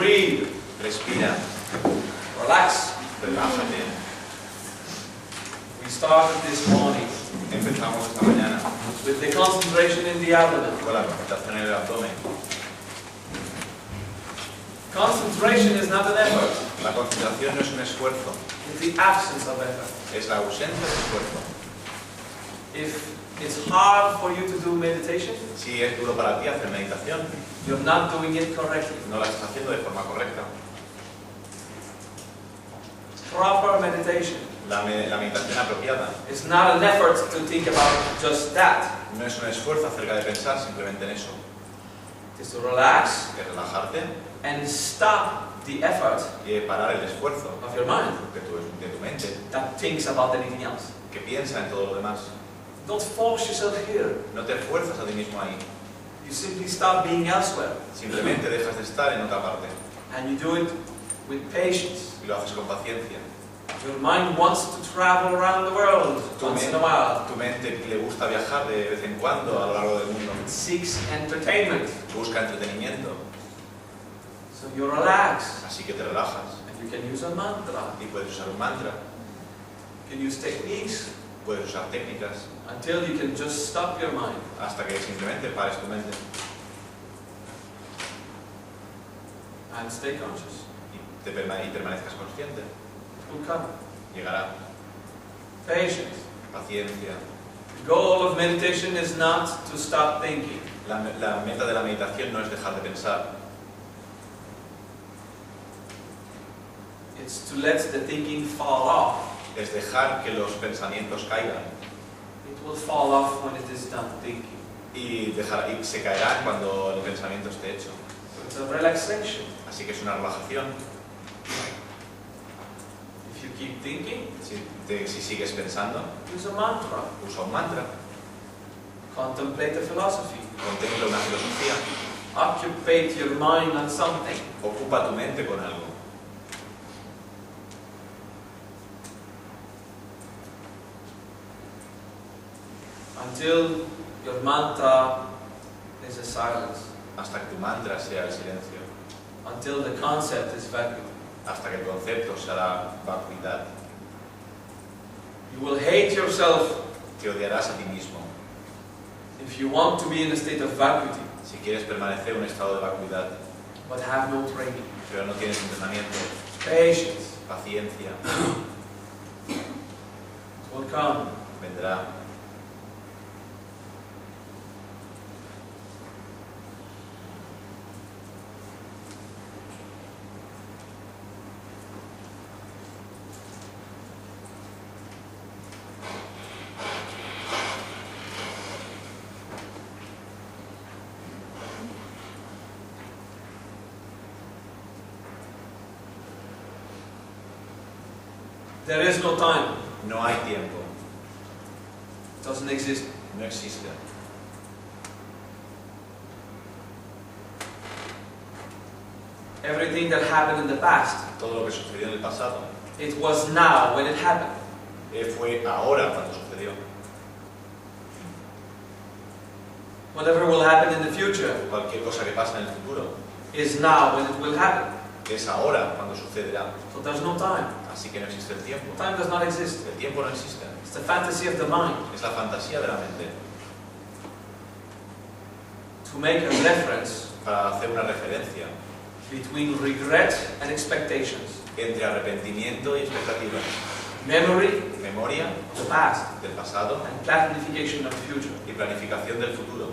Breathe. Respira. Relax. Relájate. We started this morning Empezamos esta mañana with the concentration in the abdomen. con la concentración en el abdomen. Concentration is not an effort. La concentración no es un esfuerzo, It's the absence of effort. es la ausencia de esfuerzo. If it's hard for you to do meditation, Si es duro para ti hacer meditación, you're not doing it correctly. no la estás haciendo de forma correcta. Proper meditation La meditación apropiada is not an effort to think about just that. no es un esfuerzo acerca de pensar simplemente en eso. It's to relax Es relajarte and stop the effort y parar el esfuerzo of your mind de tu mente, that thinks about anything else. que piensa en todo lo demás. Don't force yourself here. No te esfuerzas a ti mismo ahí, You simply stop being elsewhere. simplemente dejas de estar en otra parte And you do it with patience. y lo haces con paciencia. Your mind wants to travel around the world once in a while. Tu mente le gusta viajar de vez en cuando a lo largo del mundo, It seeks entertainment. busca entretenimiento, So you relax. así que te relajas And you can use a mantra. y puedes usar un mantra, You can use techniques puedes usar técnicas until you can just stop your mind. hasta que simplemente pares tu mente And stay conscious. y permanezcas consciente. It will come. Llegará. Patience. Paciencia. The goal of meditation is not to stop thinking. La meta de la meditación no es dejar de pensar, It's to let the thinking fall off. es dejar que los pensamientos caigan It will fall off when it is done thinking. y se caerán cuando el pensamiento esté hecho. So it's a relaxation. Así que es una relajación. If you keep thinking, Si sigues pensando, use a mantra. usa un mantra, Contemplate a philosophy. contempla una filosofía, Occupy your mind on something. ocupa tu mente con algo. Until your mantra is a silence. Hasta que tu mantra sea el silencio, Until the concept is vacuum. hasta que el concepto sea la vacuidad. You will hate yourself Te odiarás a ti mismo. if you want to be in a state of vacuity, Si quieres permanecer en un estado de vacuidad, but have no training. pero no tienes entrenamiento, Patience. paciencia, It will come. vendrá. There is no time. No hay tiempo, It doesn't exist. no existe. Everything that happened in the past, Todo lo que sucedió en el pasado it was now when it happened. fue ahora cuando sucedió. Whatever will happen in the future Cualquier cosa que pase en el futuro is now when it will happen. es ahora cuando sucederá. So there's no time. Así que no existe el tiempo. Time does not exist. El tiempo no existe. It's the fantasy of the mind. Es la fantasía de la mente. To make a reference Para hacer una referencia between regret and expectations. entre arrepentimiento y expectativas. Memory Memoria of the past del pasado and planification of the future. y planificación del futuro.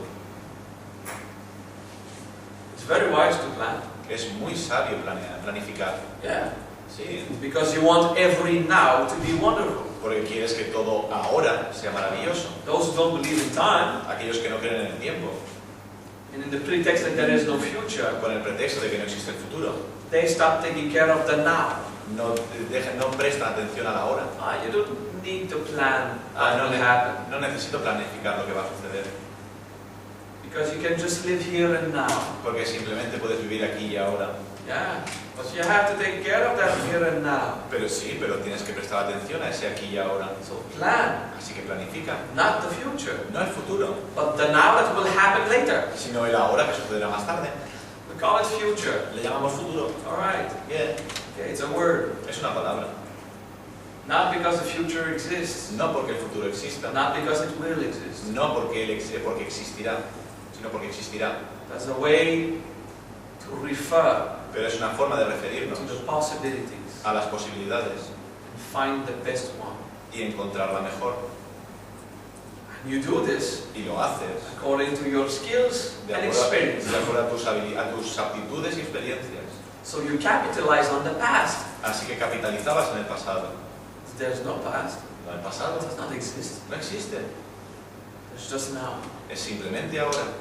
It's very wise to plan. Es muy sabio planificar. Yeah. Sí, Because you want every now to be wonderful. porque quieres que todo ahora sea maravilloso. Those who don't believe in time, Aquellos que no creen en el tiempo, and in the pretext that there is no future, con el pretexto de que no existe el futuro, they stop taking care of the now. no prestan atención a la hora. You don't need to plan what no, will happen. no necesito planificar lo que va a suceder, Because you can just live here and now. porque simplemente puedes vivir aquí y ahora. Yeah. But you have to take care of that here and now. Pero sí, pero tienes que prestar atención a ese aquí y ahora. So plan, Así que planifica, not the future, no el futuro, but the now that will happen later. sino el ahora que sucederá más tarde. We call it future. Le llamamos futuro. Alright. Bien. Okay, it's a word. Es una palabra. Not because the future exists. No porque el futuro exista. Not because it will exist. No porque existirá, sino porque existirá. That's a way to refer Pero es una forma de referirnos to the possibilities a las posibilidades and find the best one. y encontrar la mejor. And you do this Y lo haces according to your skills de and acuerdo, experience. de acuerdo a tus aptitudes y experiencias. So you capitalize on the past. Así que capitalizabas en el pasado. There's no past. No, el pasado It does not exist. no existe. It's just now. Es simplemente ahora.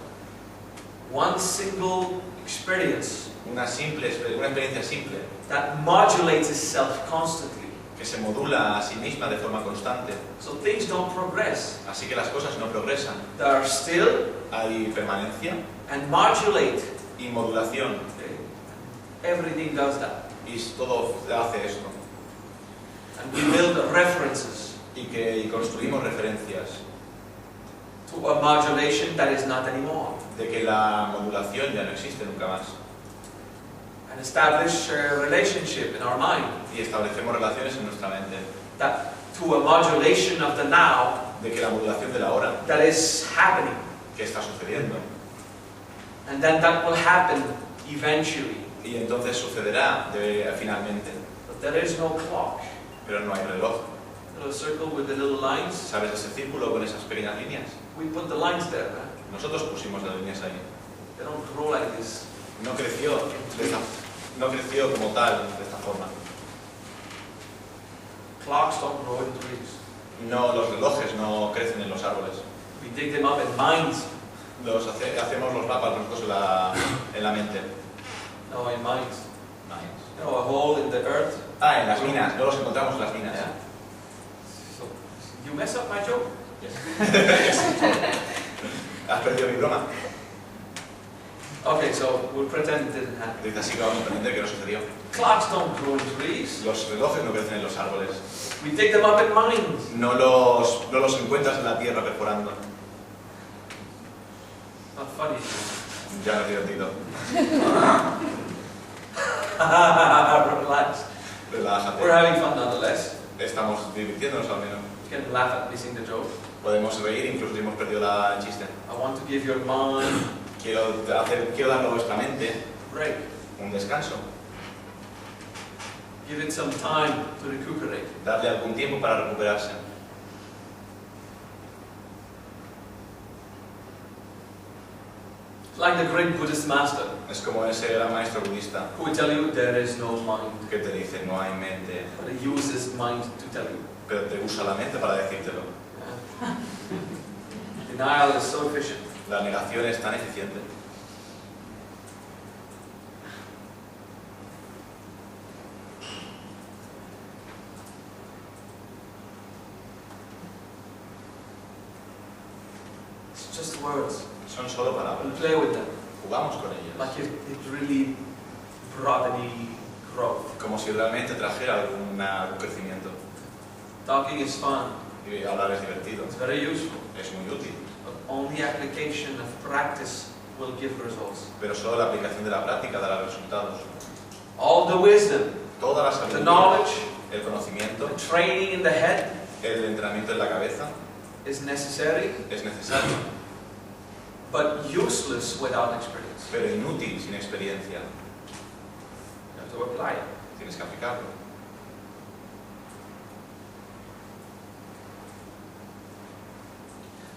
One single experience Una experiencia simple that modulates itself constantly. que se modula a sí misma de forma constante. So things don't progress. Así que las cosas no progresan. They are still Hay permanencia and modulate. y modulación. Okay? Everything does that. Y todo hace esto. And we build references Y construimos referencias to a modulation that is not anymore. de que la modulación ya no existe nunca más. And establish a relationship in our mind Y establecemos relaciones en nuestra mente that to a modulation of the now de que la modulación de la hora that is happening. que está sucediendo. And then that will happen eventually. Y entonces sucederá finalmente. But there is no clock. Pero no hay reloj. Little circle with the little lines. ¿Sabes ese círculo con esas pequeñas líneas? We put the lines there. Huh? Nosotros pusimos las líneas ahí. They don't grow like this. No creció como tal, de esta forma. Clocks don't grow in trees. No, los relojes no crecen en los árboles. We dig them up in mines. Hacemos los mapas nosotros en la mente. No, in mines. Mines. You know, a hole in the earth. Ah, en las minas, no los encontramos en las minas. Yeah. So you mess up my joke. Has perdido mi broma. Okay, so we'll pretend it didn't happen. Dice así que vamos a pretender que no sucedió. Clocks don't grow in trees. Los relojes no crecen en los árboles. We dig them up in mines. No los encuentras en la tierra perforando. Not funny. Ya no es divertido. Relax. Relájate. We're having fun nonetheless. Estamos divirtiéndonos al menos. You can laugh at missing the joke. Podemos reír, incluso si hemos perdido el chiste. I want to give your mind Quiero darle a vuestra mente a break. un descanso. Give it some time to recuperate. Darle algún tiempo para recuperarse. Like the great Buddhist master Es como ese gran maestro budista who will tell you there is no mind, que te dice no hay mente, but he uses mind to tell you. pero te usa la mente para decírtelo. Yeah. Denial is so efficient. La negación es tan eficiente. It's just words. Son solo We palabras. play with them. Jugamos con ellas. Like it really brought any growth. Como si realmente trajera algún crecimiento. Talking is fun. Y hablar es divertido. It's very useful. Es muy útil. But only application of practice will give results. Pero solo la aplicación de la práctica dará resultados. All the wisdom, Toda la the sabiduría, knowledge, el conocimiento, the training in the head el entrenamiento en la cabeza is necessary, es necesario, but useless without experience. pero inútil sin experiencia. You have to apply it. Tienes que aplicarlo.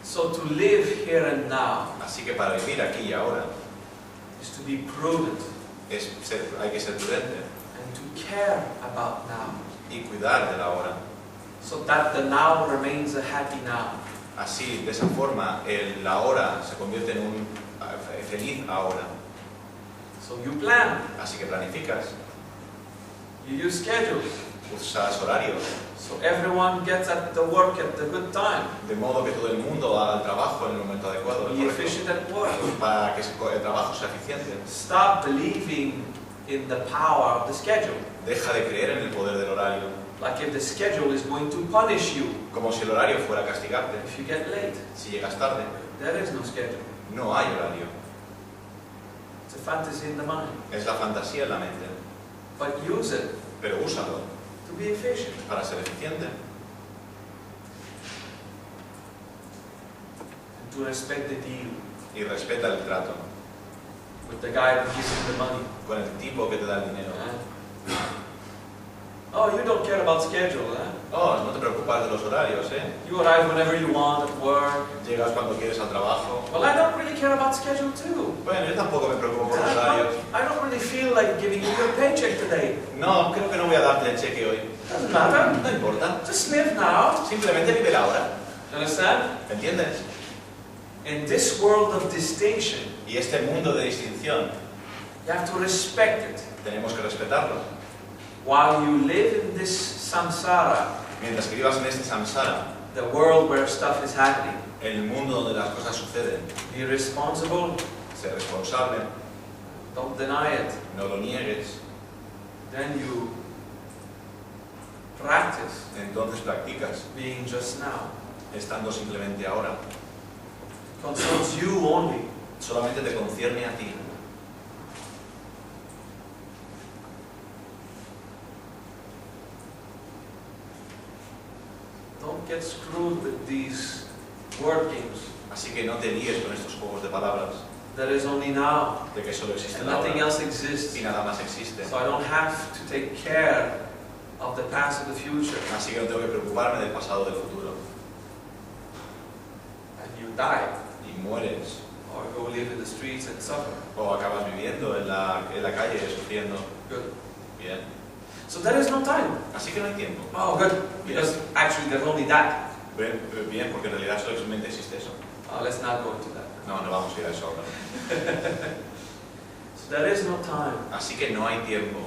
So to live here and now Así que para vivir aquí y ahora is to be prudent hay que ser prudente and to care about now, y cuidar de la hora. so that the now remains a happy now. Así, de esa forma, la hora se convierte en un feliz ahora. So you plan, Así que planificas, you use schedules, usas horarios, so everyone gets at the work at the good time. de modo que todo el mundo haga el trabajo en el momento adecuado, el Be correcto, efficient at work. para que el trabajo sea eficiente. Stop believing in the power of the schedule. Deja de creer en el poder del horario, Like if the schedule is going to punish you como si el horario fuera a castigarte. if you get late. Si llegas tarde, There is no schedule. no hay horario. It's a fantasy in the mind. Es la fantasía en la mente. But use it Pero úsalo to be efficient. para ser eficiente. And to respect the deal Y respeta el trato with the guy who gives you the money. con el tipo que te da el dinero. Oh, you don't care about schedule, eh? Oh, no te preocupas de los horarios, ¿eh? You arrive whenever you want at work. Llegas cuando quieres al trabajo. Well, I don't really care about schedule too. Bueno, yo tampoco me preocupo por los I horarios. don't really feel like giving you your paycheck today. No, creo que no voy a darte el cheque hoy. Doesn't matter. No importa. Just live now. Simplemente vive la hora. Understand? ¿Entiendes? In this world of distinction, Y este mundo de distinción you have to respect it. tenemos que respetarlo. While you live in this samsara, Mientras que vivas en este samsara, the world where stuff is happening, el mundo donde las cosas suceden, be responsible. sé responsable, Don't deny it. no lo niegues, Then you practice entonces practicas, being just now. estando simplemente ahora. Concerns you only. Solamente te concierne a ti. Don't get screwed with these word games. Así que no te líes con estos juegos de palabras, There is only now, de que solo existe and la nothing hora else exists. y nada más existe. So I don't have to take care of the past and the future. Así que no tengo que preocuparme del pasado o del futuro. And you die, Y mueres, or go live in the streets and suffer. o acabas viviendo en la calle sufriendo. Good. Bien. So there is no time. Así que no hay tiempo. Oh, good. Because actually there's only that. Bien, porque en realidad solamente existe eso. Let's not go into that. No, no vamos a ir a eso ahora. So there is no time. Así que no hay tiempo,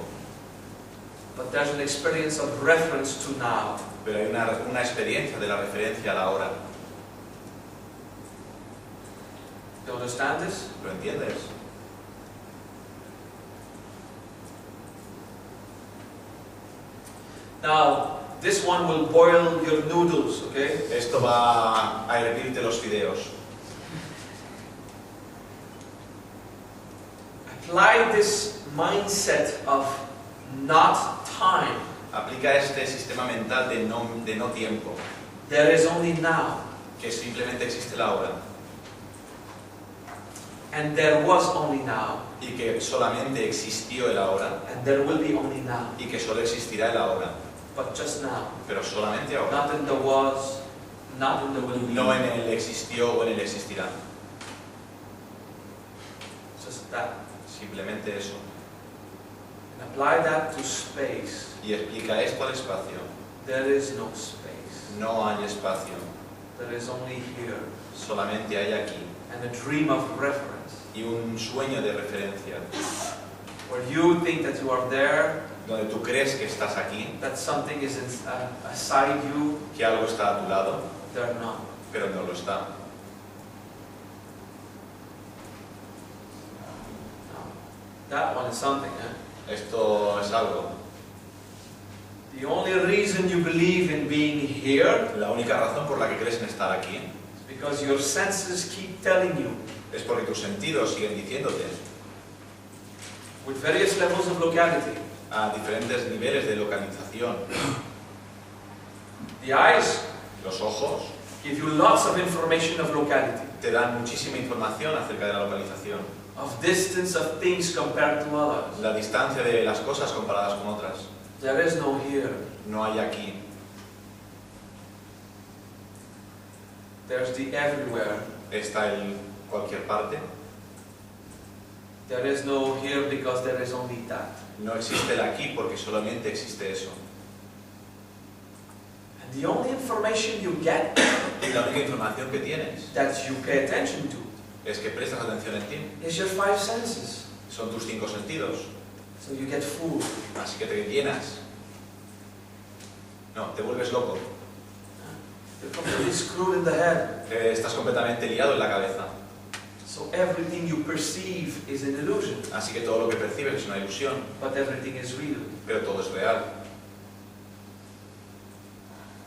But there's an experience of reference to now. pero hay una experiencia de la referencia a la hora. You understand this? ¿Lo entiendes? Now, this one will boil your noodles, okay? Esto va a hervirte los fideos. Apply this mindset of not time. Aplica este sistema mental de no tiempo, There is only now. que simplemente existe la hora And there was only now. y que solamente existió el ahora And there will be only now. y que solo existirá el ahora, But just now. pero solamente ahora. Not in the was, not in the will be. No en el existió o en el existirá, Just that. simplemente eso. And apply that to space. Y explica esto al espacio. There is no space. No hay espacio, There is only here. solamente hay aquí. And a dream of reference. Y un sueño de referencia, Where you think that you are there, donde tú crees que estás aquí, that something is aside you, que algo está a tu lado, they're not. pero no lo está. That one is something, eh? Esto es algo. The only reason you believe in being here La única razón por la que crees en estar aquí is because your senses keep telling you, es porque tus sentidos siguen diciéndote, with various levels of locality. a diferentes niveles de localización. The eyes Los ojos give you lots of information of locality, te dan muchísima información acerca de la localización, of distance of things compared to others. la distancia de las cosas comparadas con otras. There is no here. No hay aquí, There's the everywhere. está en cualquier parte. There is no here because there is only that. No existe el aquí porque solamente existe eso. And the only information you get Y la única información que tienes that you pay attention to es que prestas atención en ti. is your five senses. Son tus 5 sentidos. So you get food. Así que te llenas. No, te vuelves loco. You're completely screwed in the head. Estás completamente liado en la cabeza. So everything you perceive is an illusion, Así que todo lo que percibes es una ilusión, but everything is real. pero todo es real.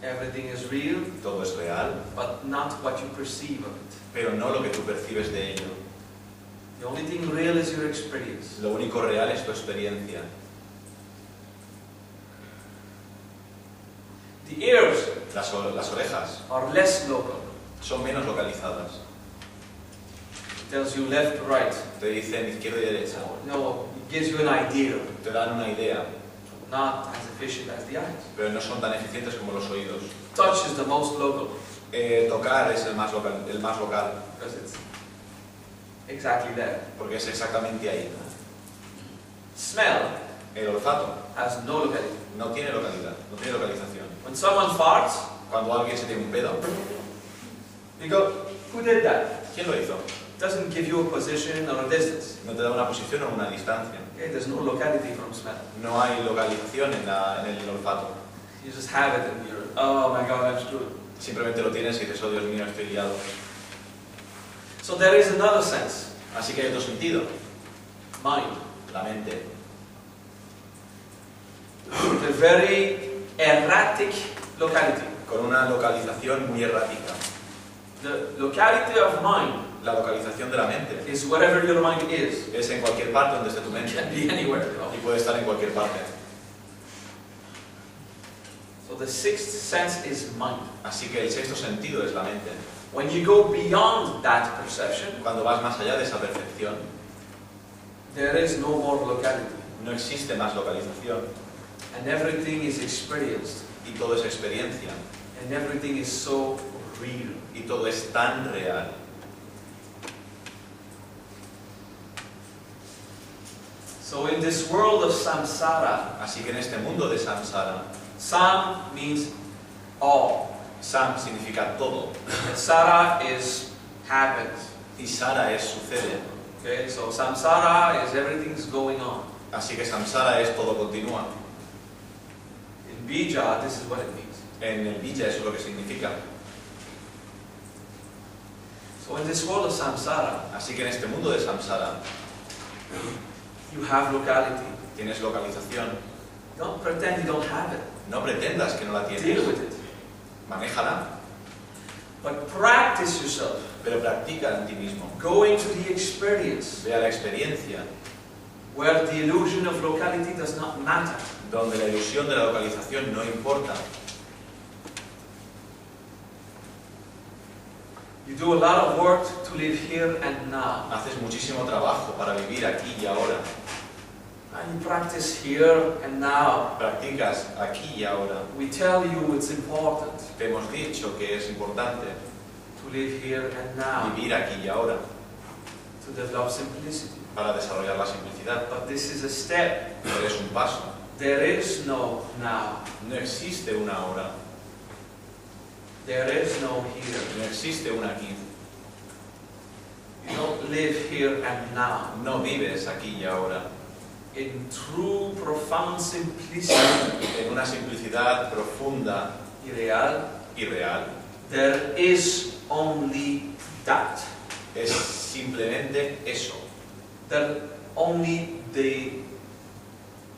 Everything is real, Todo es real, but not what you perceive of it. pero no lo que tú percibes de ello. The The only thing real is your experience. Lo único real es tu experiencia. The ears Las orejas are less local. son menos localizadas. It tells you left, right. Te dicen izquierda y derecha. No, it gives you an idea. Te dan una idea, Not as efficient as the eyes. pero no son tan eficientes como los oídos. Touch is the most local Tocar es el más local, because it's exactly there. porque es exactamente ahí. Smell El olfato has no locality. no tiene localización. When someone farts, Cuando alguien se tiene un pedo, you go, who did that? ¿quién lo hizo? It doesn't give you a position or a distance. No te da una posición o una distancia. Okay? There's no locality from smell. No hay localización en el olfato. You just have it and you're, oh my God, I'm screwed. Simplemente lo tienes y dices, oh Dios mío, estoy liado. So there is another sense. Así que hay otro sentido, Mind. la mente. The very erratic locality. Con una localización muy errática. The locality of mind La localización de la mente is wherever your mind is. es en cualquier parte donde esté tu It mente. can be anywhere. You know? Y puede estar en cualquier parte. So the sixth sense is mind. Así que el sexto sentido es la mente. When you go beyond that perception, Cuando vas más allá de esa percepción, there is no more locality. no existe más localización. And everything is experienced. Y todo es experiencia. And everything is so real. Y todo es tan real. So in this world of samsara, Así que en este mundo de samsara, sam means all. sam significa todo. And sara is happens. Y sara es sucede. Okay, so samsara is everything's going on. Así que samsara es todo continúa. In bija, this is what it means. En el bija eso es lo que significa. So in this world of samsara, Así que en este mundo de samsara you have locality. tienes localización. Don't pretend you don't have it. No pretendas que no la tienes. Deal with it. Manéjala, But practice yourself. pero practica en ti mismo. Go into the experience Vea la experiencia, where the illusion of locality does not matter. donde la ilusión de la localización no importa. You do a lot of work to live here and now. Haces muchísimo trabajo para vivir aquí y ahora. And you practice here and now. Practicas aquí y ahora. We tell you it's important Te hemos dicho que es importante to live here and now, vivir aquí y ahora to develop simplicity. para desarrollar la simplicidad. But this is a step. Pero es un paso. There is no now. No existe una ahora. There is no here. No existe una aquí. You don't live here and now. No vives aquí y ahora. In true, profound simplicity, En una simplicidad profunda irreal, y real. there is only that. Es simplemente eso. There only the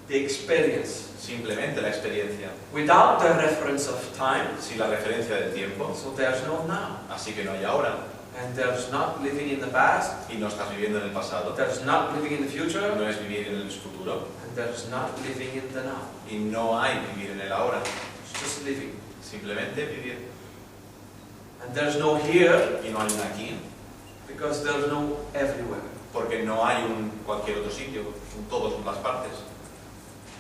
experience. Simplemente la experiencia. Without the reference of time, Sin la referencia del tiempo. so there's no now. Así que no hay ahora. And there's not living in the past, Y no estás viviendo en el pasado. there's not living in the future, No es vivir en el futuro. and there's not living in the now. Y no hay vivir en el ahora. It's just living. Simplemente vivir. And there's no here, Y no hay un aquí. because there's no everywhere. Porque no hay un cualquier otro sitio. En todas las partes.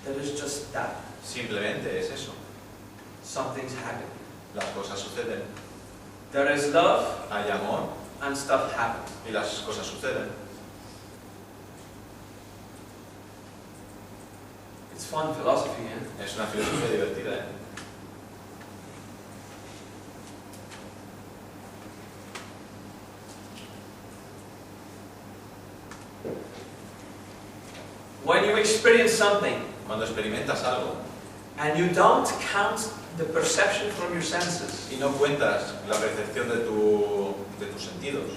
There is just that. Simplemente es eso. Something's happening. Las cosas suceden. There is love, Hay amor and stuff happens. y las cosas suceden. It's fun philosophy, eh? Es una filosofía divertida, ¿eh? When you experience something, Cuando experimentas algo and you don't count the perception from your senses, y no cuentas la percepción de tus sentidos,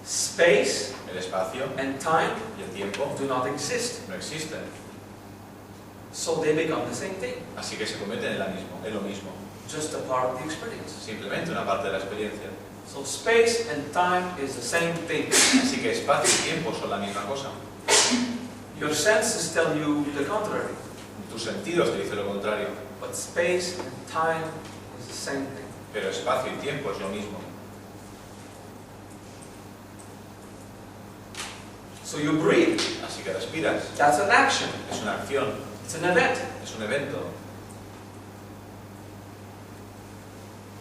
space el espacio and time y el tiempo do not exist. no existen. So they become the same thing, Así que se convierten en lo mismo. just a part of the experience. Simplemente una parte de la experiencia. So space and time is the same thing. Así que espacio y tiempo son la misma cosa. Your senses tell you the contrary. Tus sentidos te dicen lo contrario. But space and time is the same thing. Pero espacio y tiempo es lo mismo. So you breathe. Así que respiras. That's an action. Es una acción. It's an event. Es un evento.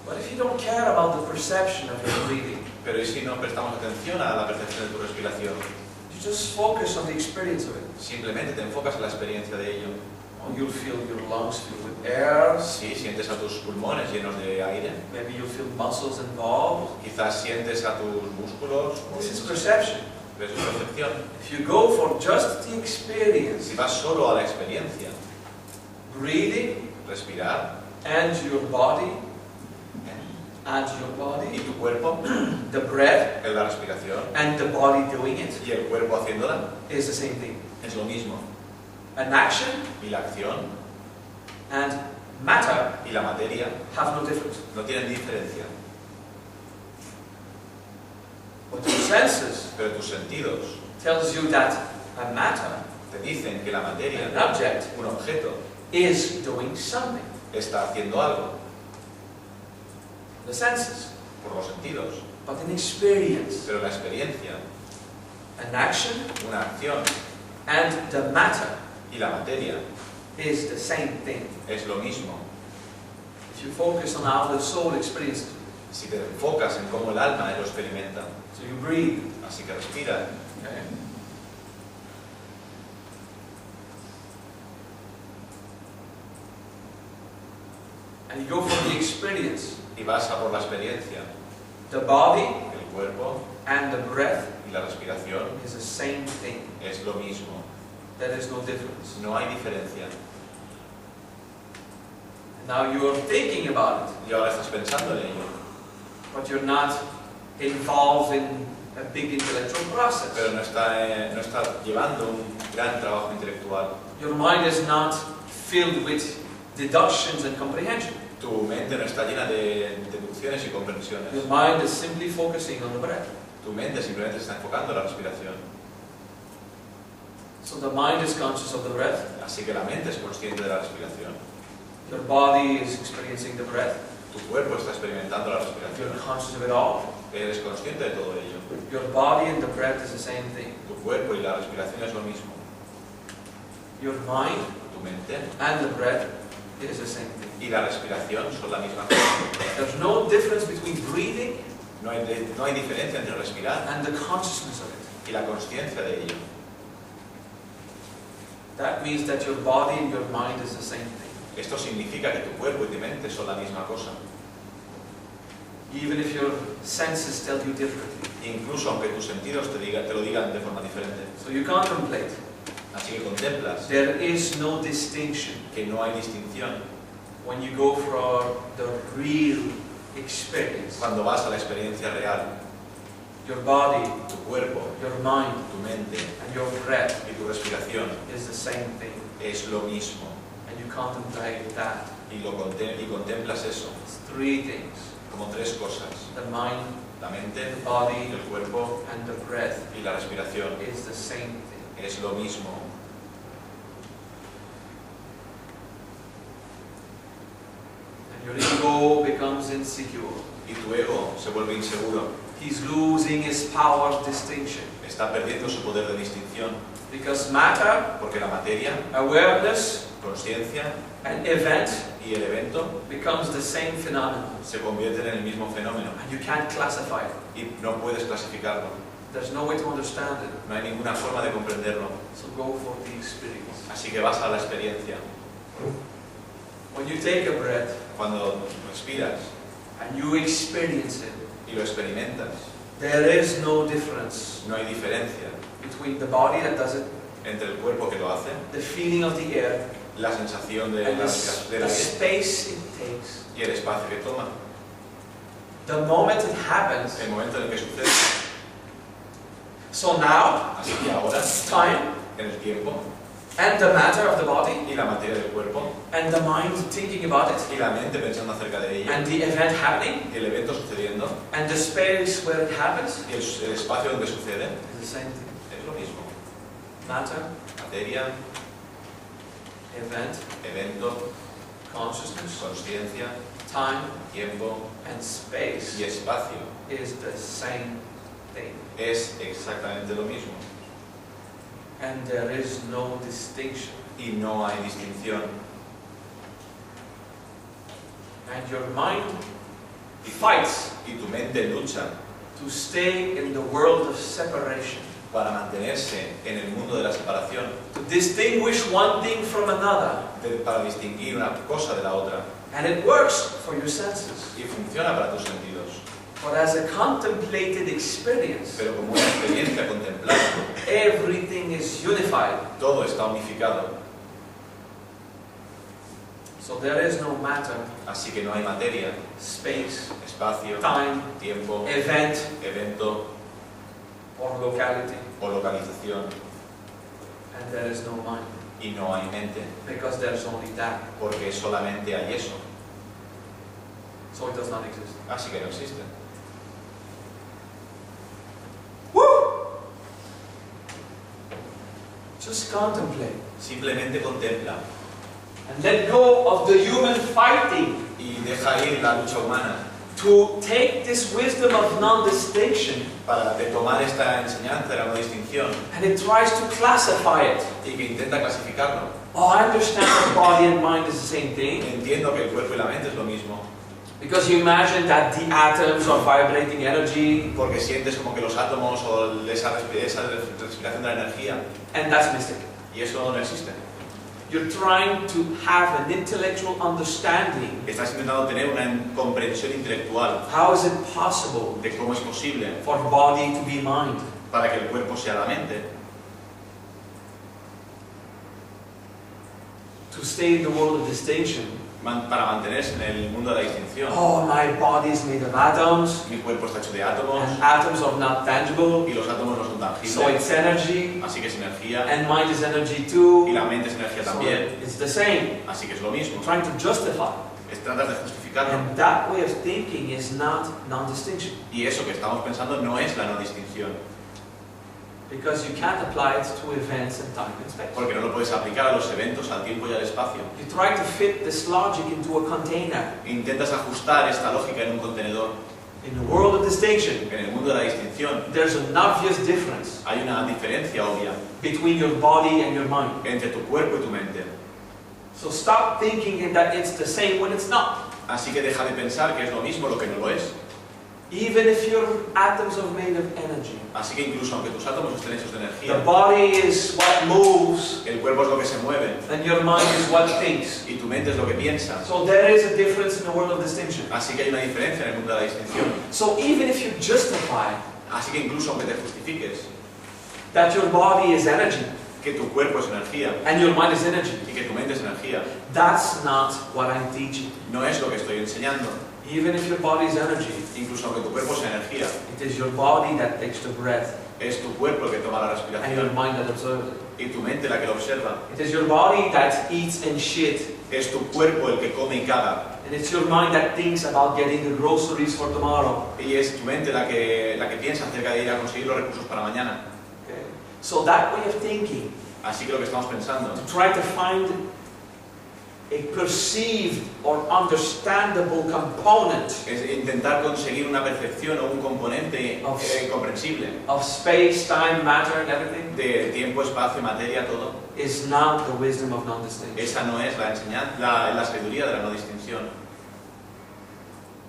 But if you don't care about the perception of your breathing, Pero ¿y si no prestamos atención a la percepción de tu respiración? you just focus on the experience of it. Simplemente te enfocas en la experiencia de ello. Or you'll feel your lungs filled with air. Si sientes a tus pulmones llenos de aire, Maybe you'll feel muscles involved. quizás sientes a tus músculos. This is perception. Pero es percepción. If you go for just the experience, Si vas solo a la experiencia, breathing respirar and your body, y tu cuerpo, the breath en la respiración and the body doing it y el cuerpo haciéndola, is the same thing. es lo mismo. An action Y la acción and matter y la materia have no difference. no tienen diferencia. But your senses Pero tus sentidos tells you that a matter, te dicen que la materia, an object, un objeto, is doing something. está haciendo algo The senses. por los sentidos. But in experience, Pero la experiencia, an action una acción and the matter y la materia is the same thing. es lo mismo. If you focus on how the soul experiences it. Si te enfocas en cómo el alma lo experimenta, So you breathe. así que respira. Okay. And you go for the experience. Y vas a por la experiencia. The body El cuerpo and the breath y la respiración is the same thing. es lo mismo. There is no difference. No hay diferencia. Now you are thinking about it, Y ahora estás pensando en ello. but you're not involved in a big intellectual process. Pero no está llevando un gran trabajo intelectual. Your mind is not filled with deductions and comprehension. Tu mente no está llena de deducciones y comprensiones. Your mind is simply focusing on the breath. Tu mente simplemente está enfocando en la respiración. So the mind is conscious of the breath. Así que la mente es consciente de la respiración. Your body is experiencing the breath. Tu cuerpo está experimentando la You're respiración. conscious of it all. Eres consciente de todo ello. Your body and the breath is the same thing. Tu cuerpo y la respiración es lo mismo. Your mind Tu mente and the breath is the same thing. y la respiración son la misma cosa. There's no difference between breathing No hay diferencia entre respirar and the consciousness of it. y la consciencia de ello. That means that your body and your mind is the same thing. Esto significa que tu cuerpo y tu mente son la misma cosa. Even if your senses tell you differently. Incluso aunque tus sentidos te lo digan de forma diferente. So you contemplate. Así que contemplas There is no distinction que no hay distinción when you go for the real experience. cuando vas a la experiencia real. Your body, Tu cuerpo, your mind, tu mente and your breath y tu respiración is the same thing. es lo mismo. And you contemplate that. Y contemplas eso It's three things. como tres cosas. The mind, La mente, the body, el cuerpo and the breath y la respiración is the same thing. es lo mismo. And your ego becomes insecure. Y tu ego se vuelve inseguro. He's losing his power of distinction. Está perdiendo su poder de distinción. Because matter, Porque la materia, awareness, consciencia and event y el evento becomes the same phenomenon. se convierten en el mismo fenómeno. And you can't classify it. Y no puedes clasificarlo. There's no way to understand it. No hay ninguna forma de comprenderlo. So go for the experience. Así que vas a la experiencia. When you take a breath Cuando respiras and you experience it, y lo experimentas, there is no difference no hay diferencia between the body that does it, entre el cuerpo que lo hace, the feeling of the air, la sensación de and la the respiración del aire space it takes. y el espacio que toma. The moment it happens. El momento en el que sucede. So now, Así que ahora, time, en el tiempo, and the matter of the body, y la materia del cuerpo, and the mind thinking about it, y la mente pensando acerca de ella, and the event happening, y el evento sucediendo, and the space where it happens, y el espacio donde sucede, is the same thing. es lo mismo. Matter, Materia, event, evento, consciousness, consciencia, time, tiempo and space y espacio. is the same thing. Es exactamente lo mismo. And there is no distinction. Y no hay distinción. And your mind fights Y tu mente lucha to stay in the world of separation, para mantenerse en el mundo de la separación, to distinguish one thing from another. para distinguir una cosa de la otra. And it works for your senses. Y funciona para tus sentidos. But as a contemplated experience, Pero como una experiencia contemplada, everything is unified. todo está unificado. So there is no matter, Así que no hay materia, space, espacio, time, tiempo, event, evento or locality. o localización. And there is no mind, Y no hay mente, because there's only that. porque solamente hay eso. So it does not exist. Así que no existe. Woo! Just contemplate. Simplemente contempla And let go of the human fighting y deja ir la lucha humana to take this wisdom of non-distinction, para tomar esta enseñanza de la no distinción and it tries to classify it. y que intenta clasificarlo. Oh, I understand that body and mind is the same thing, Entiendo que el cuerpo y la mente es lo mismo, because you imagine that the atoms are vibrating energy, porque sientes como que los átomos o esa respiración de la energía, and that's mystic. y eso no existe. You're trying to have an intellectual understanding. Estás intentando tener una comprensión intelectual How is it possible de cómo es posible for body to be mind? para que el cuerpo sea la mente, To stay in the world of distinction. para mantenerse en el mundo de la distinción. Oh, my body is made of atoms, Mi cuerpo está hecho de átomos and atoms are not tangible, y los átomos no son so tangibles, it's energy, así que es energía and mind is energy y too, la mente es energía so también, it's the same. así que es lo mismo. Trying to justify. Tratas de justificarlo And that way of thinking is not non-distinction, y eso que estamos pensando no es la no distinción, because you can't apply it to events and time and space. porque no lo puedes aplicar a los eventos, al tiempo y al espacio. You try to fit this logic into a container. Intentas ajustar esta lógica en un contenedor. In the world of distinction, En el mundo de la distinción there's an obvious difference hay una diferencia obvia between your body and your mind. entre tu cuerpo y tu mente. So stop thinking that it's the same when it's not. Así que deja de pensar que es lo mismo lo que no lo es. Even if your atoms are made of energy, Así que incluso aunque tus átomos estén hechos de the energía, body is what moves, el cuerpo es lo que se mueve and your mind is what thinks. y tu mente es lo que piensa. So there is a difference in the world of distinction. Así que hay una diferencia en el mundo de la distinción. So even if you justify Así que incluso aunque te justifiques that your body is energy que tu cuerpo es energía and your mind is energy, y que tu mente es energía, that's not what I'm teaching. no es lo que estoy enseñando. Even if your body is energy, Incluso aunque tu cuerpo sea energía, it is your body that takes the breath es tu cuerpo el que toma la and your respiración mind that observes it. y tu mente la que lo observa. It is your body that eats and shit, Es tu cuerpo el que come y caga and it's your mind that thinks about getting the groceries for tomorrow. y es tu mente la que piensa acerca de ir a conseguir los recursos para mañana. Okay? So that way of thinking, Así que lo que estamos pensando to try to find a perceived or understandable component es intentar conseguir una percepción o un componente comprensible of space, time, matter, and everything de tiempo, espacio, materia, todo. is not the wisdom of non-distinction. Esa no es la enseñanza, la sabiduría de la no distinción.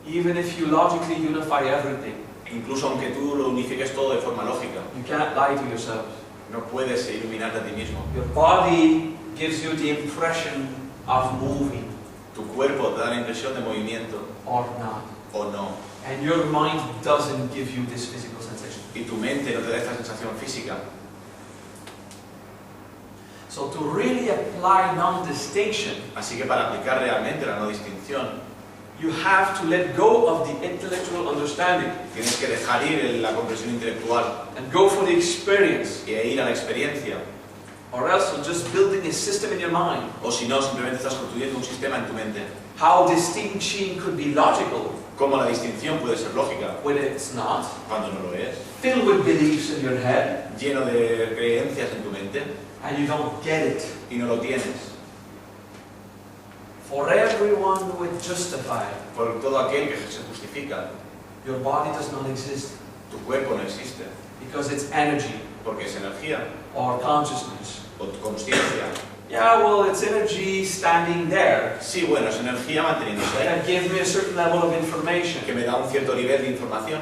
Even if you logically unify everything, Incluso aunque tú lo unifiques todo de forma lógica, you can't lie to yourself. no puedes iluminarte a ti mismo. Your body gives you the impression of moving Tu cuerpo te da la impresión de movimiento or not. o no. And your mind doesn't give you this physical sensation. Y tu mente no te da esta sensación física. So to really apply non-distinction, Así que para aplicar realmente la no distinción, you have to let go of the intellectual understanding tienes que dejar ir la comprensión intelectual and go for the experience. e ir a la experiencia. Or else you're just building a system in your mind. O si no, simplemente estás construyendo un sistema en tu mente. How distinction could be logical Cómo la distinción puede ser lógica when it's not. cuando no lo es. Filled with beliefs in your head, Lleno de creencias en tu mente and you don't get it. y no lo tienes. For everyone who would justify, Por todo aquel que se justifica, your body does not exist tu cuerpo no existe. because it's energy Porque es energía or consciousness. o tu consciencia. Yeah, well, it's energy standing there. Sí, bueno, es energía manteniéndose ahí, That gives me a certain level of information. que me da un cierto nivel de información.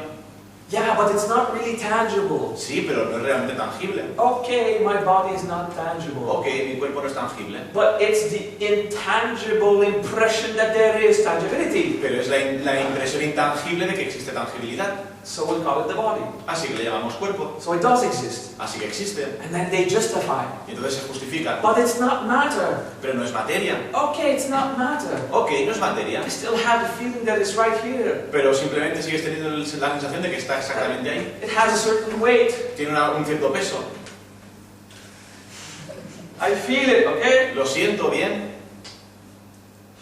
Yeah, but it's not really tangible. Sí, pero no es realmente tangible. Okay, my body is not tangible. Ok, mi cuerpo no es tangible. But it's the intangible impression that there is tangibility. Pero es la impresión intangible de que existe tangibilidad. So we'll call it the body. Así que le llamamos cuerpo. So it does exist. Así que existe. And then they justify. Y entonces se justifica. But it's not matter. Pero no es materia. Okay, it's not matter. Ok, no es materia. I still have the feeling that it's right here. Pero simplemente sigues teniendo la sensación de que está exactamente ahí. It has a certain weight. Tiene un cierto peso. I feel it, okay? Lo siento bien.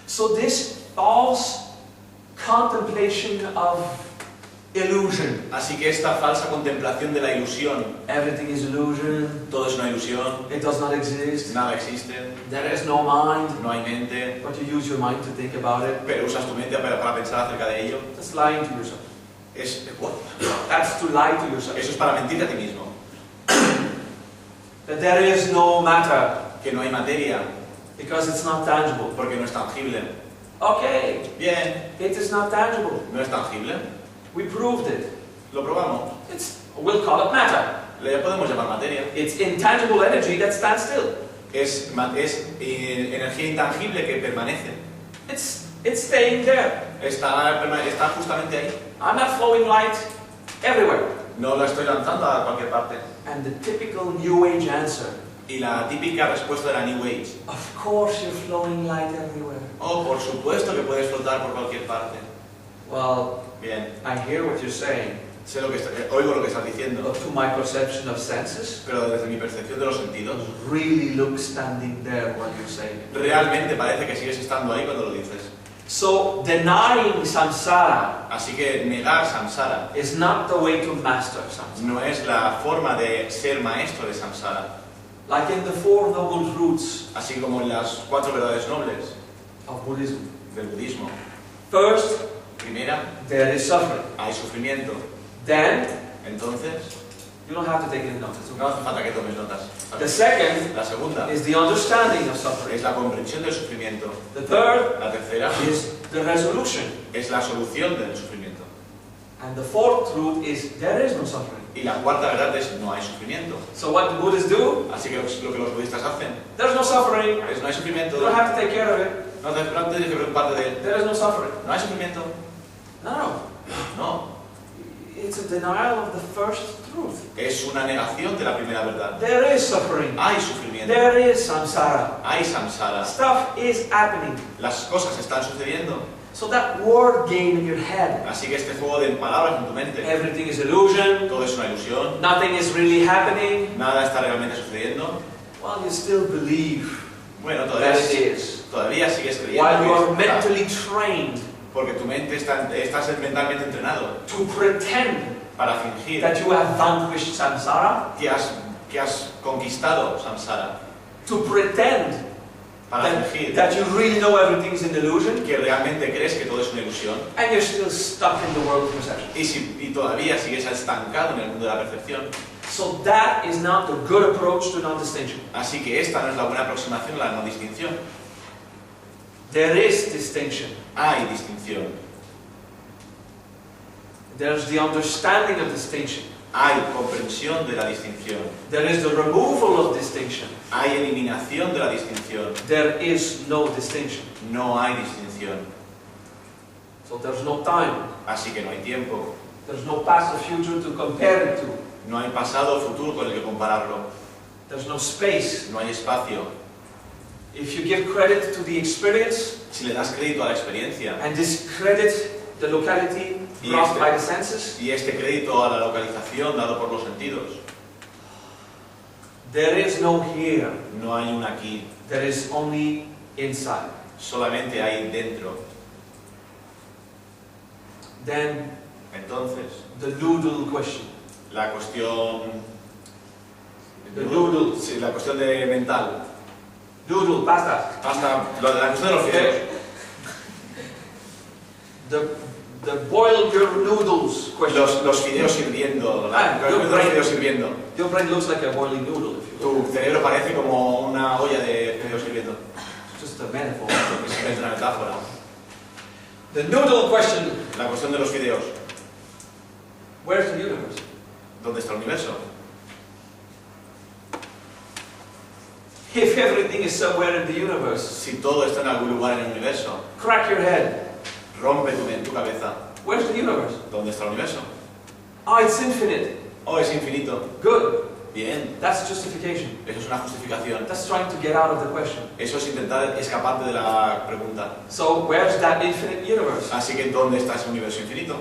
So this false contemplation of illusion. Así que esta falsa contemplación de la ilusión. Everything is illusion. Todo es una ilusión. It does not exist. Nada existe. There is no mind. No hay mente. But you use your mind to think about it. Pero usas tu mente para pensar acerca de ello. That's lying to yourself. What? That's to lie to yourself. Eso es para mentirte a ti mismo. That there is no matter. Que no hay materia. Because it's not tangible. Porque no es tangible. Okay. Bien. It is not tangible. No es tangible. We proved it. Lo probamos. We'll call it matter. Le podemos llamar materia. It's intangible energy that stands still. Es energía intangible que permanece. It's staying there. Está justamente ahí. I'm not flowing light everywhere. No la estoy lanzando a cualquier parte. And the typical New Age answer. Y la típica respuesta de la New Age. Of course you're flowing light everywhere. Oh, por supuesto que puedes flotar por cualquier parte. Well, Bien. I hear what you're saying. Oigo lo que estás diciendo. But to my perception of senses, Pero desde mi percepción de los sentidos, really look standing there while you're saying it. realmente parece que sigues estando ahí cuando lo dices. So denying samsara Así que negar samsara is not the way to master samsara. no es la forma de ser maestro de samsara. Like in the Four Noble Truths Así como en las 4 verdades nobles of Buddhism. del budismo. First, Primera, there is suffering. hay sufrimiento. Then, Entonces, you don't have to take any notice. no hace falta que tomes notas. The second La segunda is the understanding of suffering. es la comprensión del sufrimiento. The third La tercera is the resolution. es la solución del sufrimiento. And the fourth truth is there is no suffering. Y la cuarta verdad es no hay sufrimiento. So what the Buddhists do, Así que lo que los budistas hacen there's no suffering. es no hay sufrimiento. You don't have to take care of it. No tienes que preocuparte de él. There is no suffering. No hay sufrimiento. No. No. It's a denial of the first truth. Es una negación de la primera verdad. There is suffering. Hay sufrimiento. There is samsara. Hay samsara. Stuff is happening. Las cosas están sucediendo. So that word game in your head, Así que este juego de palabras en tu mente, everything is illusion, todo es una ilusión. nothing is really happening. Nada está realmente sucediendo. Well, you still believe Bueno, that it is. todavía sigues creyendo While you are que está, mentally trained porque tu mente estás mentalmente entrenado to pretend para fingir that you have vanquished samsara, que has conquistado samsara, to pretend para fingir that you really know everything is an illusion, que realmente crees que todo es una ilusión and you're still stuck in the world of perception. y todavía sigues estancado en el mundo de la percepción. So that is not the good approach to non-distinction. Así que esta no es la buena aproximación a la no distinción. There is distinction. Hay distinción. There's the understanding of distinction. Hay comprensión de la distinción. There is the removal of distinction. Hay eliminación de la distinción. There is no distinction. No hay distinción. So there's no time. Así que no hay tiempo. There's no past or future to compare it to. No hay pasado o futuro con el que compararlo. There's no space. No hay espacio. If you give credit to the experience Si le das crédito a la experiencia and discredit the locality brought by the senses, y este crédito a la localización dado por los sentidos, There is no here. No hay un aquí. There is only inside. Solamente hay dentro. Then Entonces, the noodle question. la cuestión... The noodle. Sí, la cuestión de mental. Noodle, pasta. Hasta la cuestión de los fideos. The boil your noodles question. Los fideos hirviendo. Los fideos hirviendo. Your brain looks like a boiling noodle. If you Tu cerebro parece como una olla de fideos hirviendo. It's just a metaphor. Es una metáfora. The noodle question. La cuestión de los fideos. Where's the universe? ¿Dónde está el universo? If everything is somewhere in the universe, Si todo está en algún lugar en el universo, crack your head. rompe tu cabeza. Where's the universe? ¿Dónde está el universo? Oh, it's infinite. Oh, es infinito. Good. Bien. That's justification. Eso es una justificación. That's trying to get out of the question. Eso es intentar escaparte de la pregunta. So, where's that infinite universe? Así que ¿dónde está ese universo infinito?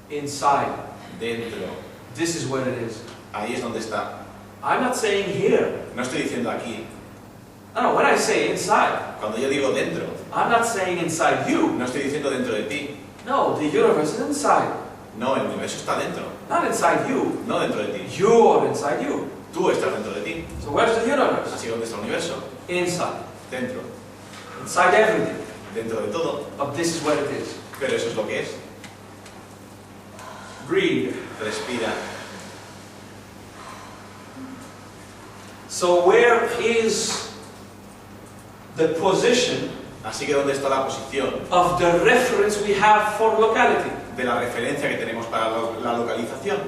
Inside. Dentro. This is where it is. Ahí es donde está. I'm not saying here. No estoy diciendo aquí. No, when I say inside, Cuando yo digo dentro, I'm not saying inside you. no estoy diciendo dentro de ti. No, the universe is inside. No, el universo está dentro. Not inside you. No dentro de ti. You are inside you. Tú estás dentro de ti. So where's the universe? Así que ¿dónde está el universo? Inside. Dentro. Inside everything. Dentro de todo. But this is what it is. Pero eso es lo que es. Breathe. Respira. So where is the position Así que ¿dónde está la posición of the reference we have for locality? de la referencia que tenemos para la localización?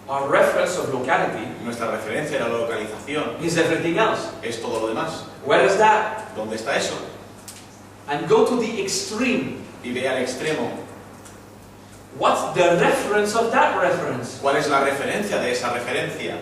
Our reference of locality Nuestra referencia de la localización is everything else. es todo lo demás. Where is that? ¿Dónde está eso? And go to the extreme. Y ve al extremo. What's the reference of that reference? ¿Cuál es la referencia de esa referencia?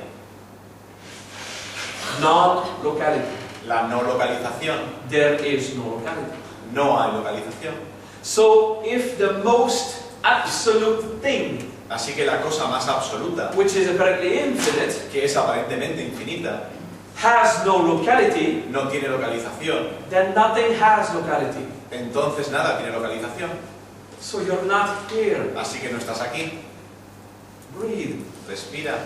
Non-locality. La no localización. There is no locality. No hay localización. So if the most absolute thing, Así que la cosa más absoluta, which is apparently infinite, que es aparentemente infinita, has no locality, no tiene localización, then nothing has locality. entonces nada tiene localización. So you're not here. Así que no estás aquí. Breathe. Respira.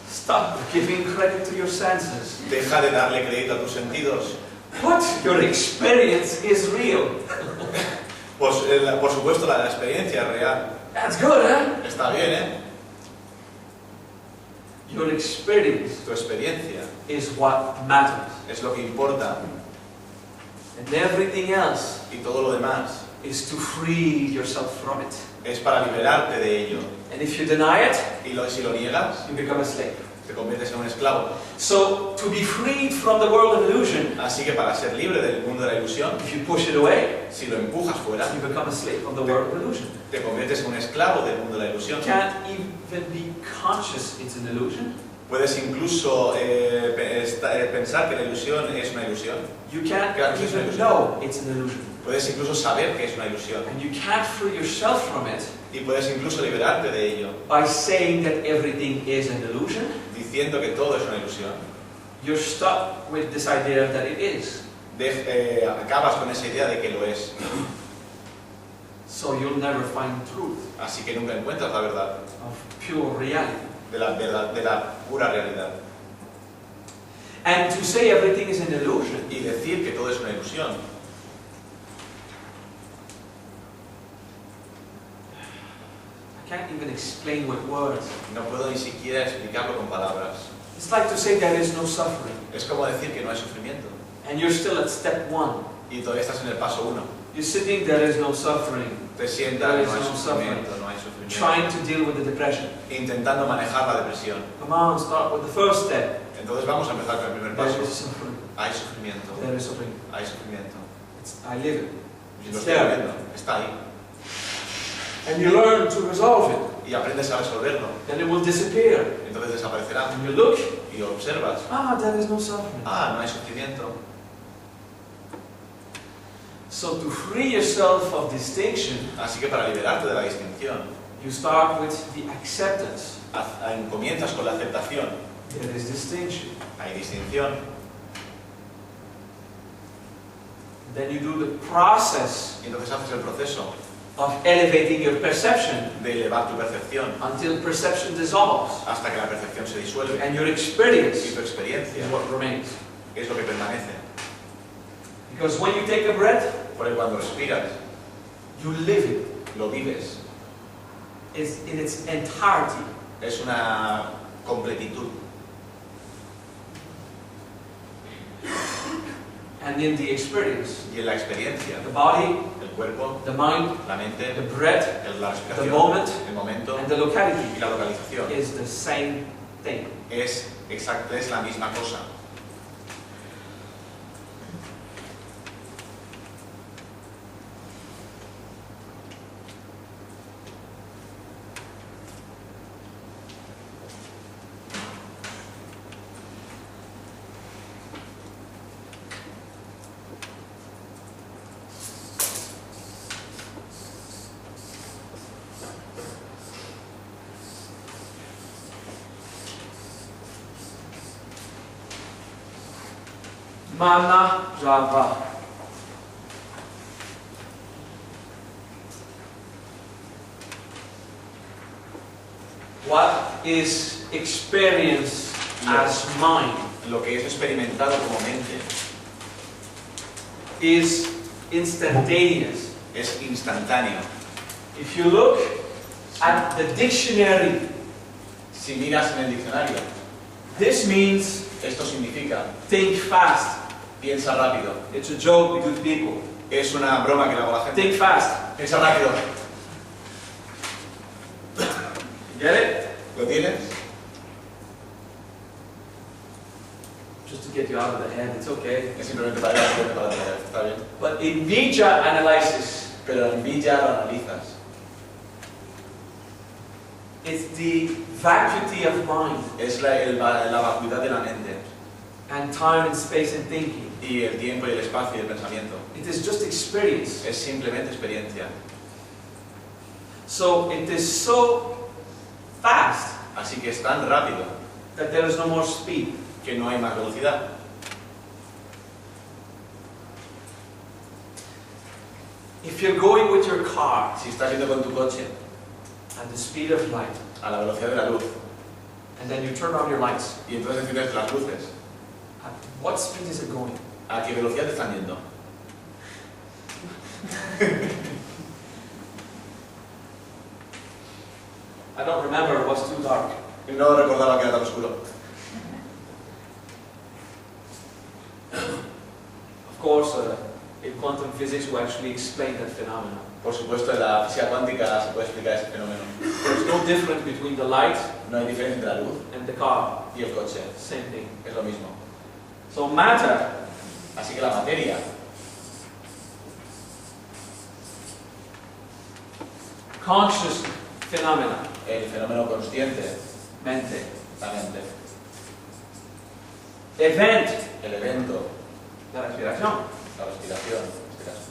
Stop giving credit to your senses. Deja de darle crédito a tus sentidos. What your experience is real. Pues, por supuesto, la experiencia es real. That's good, huh? Está bien, ¿eh? Your experience Tu experiencia is what matters. es lo que importa. And everything else Y todo lo demás is to free yourself from it. es para liberarte de ello. And if you deny it, Y si lo niegas, you become a slave. te conviertes en un esclavo. So, to be freed from the world of illusion, Así que para ser libre del mundo de la ilusión, if you push it away, si lo empujas fuera, you become a slave of the world of illusion. te conviertes en un esclavo del mundo de la ilusión. You can't even be conscious it's an illusion. Puedes incluso pensar que la ilusión es una ilusión. You can't Claro que es una even ilusión. know it's an illusion. Puedes incluso saber que es una ilusión. And you can't free yourself from it Y puedes incluso liberarte de ello, by saying that everything is an illusion. diciendo que todo es una ilusión. You're stuck with this idea that it is. Acabas con esa idea de que lo es. So you'll never find truth Así que nunca encuentras la verdad of pure reality. de la pura realidad. And to say everything is an illusion Y decir que todo es una ilusión. I can't even explain with words. No puedo ni siquiera explicarlo con palabras. It's like to say there is no suffering. Es como decir que no hay sufrimiento. And you're still at step 1. Y todavía estás en el paso 1. You're sitting, there is no suffering. Te sientas, no hay sufrimiento, no hay sufrimiento. Trying to deal with the depression. Intentando manejar la depresión. Come on, start with the first step. Entonces vamos a empezar con el primer There paso. is suffering. Hay sufrimiento. There is suffering. Hay sufrimiento. I live it. Y lo It's estoy there. viendo. Está ahí. And you learn to resolve it. Y aprendes a resolverlo. Then it will disappear. Entonces desaparecerá. And you look, Y observas. there is no suffering. No hay sufrimiento. So to free yourself of distinction, Así que para liberarte de la distinción, You start with the acceptance. Comienzas con la aceptación. There is distinction. Hay distinción. Then you do the process Y entonces haces el proceso of elevating your perception de elevar tu percepción until perception dissolves. hasta que la percepción se disuelve. And your experience Y tu experiencia is what remains. es lo que permanece. Because when you take a breath, Porque cuando respiras, you live it. lo vives. It's in its entirety. Es una completitud. And in the experience, Y en la experiencia, the body, el cuerpo, the mind, la mente, the breath, la the respiración, moment, el momento and the locality y la localización is the same thing. es la misma cosa. Mana Java. What is experienced as mind Lo que es experimentado como mente is instantaneous. es instantáneo. If you look at the dictionary, Si miras en el diccionario, this means esto significa think fast. piensa rápido. It's a joke we do to people. Es una broma que le hago a la gente. Think fast. Piensa rápido. Get it? ¿Lo tienes? Just to get you out of the head, it's okay. Es simplemente para atrás, está bien. But in Vija analysis, Pero en Villa lo analizas. it's the vacuity of mind Es la vacuidad de la mente and time and space and thinking. y el tiempo y el espacio y el pensamiento. It is just experience. Es simplemente experiencia. So it is so fast Así que es tan rápido that there is no more speed. que no hay más velocidad. If you're going with your car Si estás yendo con tu coche at the speed of light, a la velocidad de la luz and then you turn on your lights, y entonces enciendes las luces, at what speed is it going? ¿a qué velocidad te están yendo? I don't remember, it was too dark. No recordaba que era tan oscuro. Of course, in quantum physics we actually explain that phenomenon. Por supuesto, en la física cuántica se puede explicar ese fenómeno. There's no difference between the light No hay diferencia entre la luz and the car. y el coche. Same thing. Es lo mismo. So matter Así que la materia, conscious phenomena, el fenómeno consciente, mente, la mente, event, el evento, la respiración, la respiración, en este caso.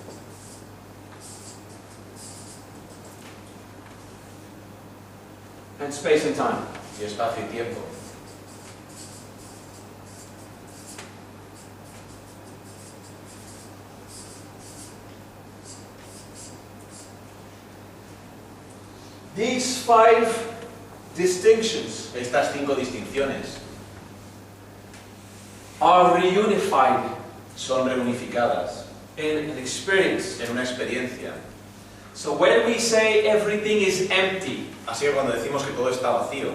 and space and time. Y espacio y tiempo. These 5 distinctions Estas 5 distinciones are reunified son reunificadas in an experience. en una experiencia. So when we say everything is empty, Así que cuando decimos que todo está vacío,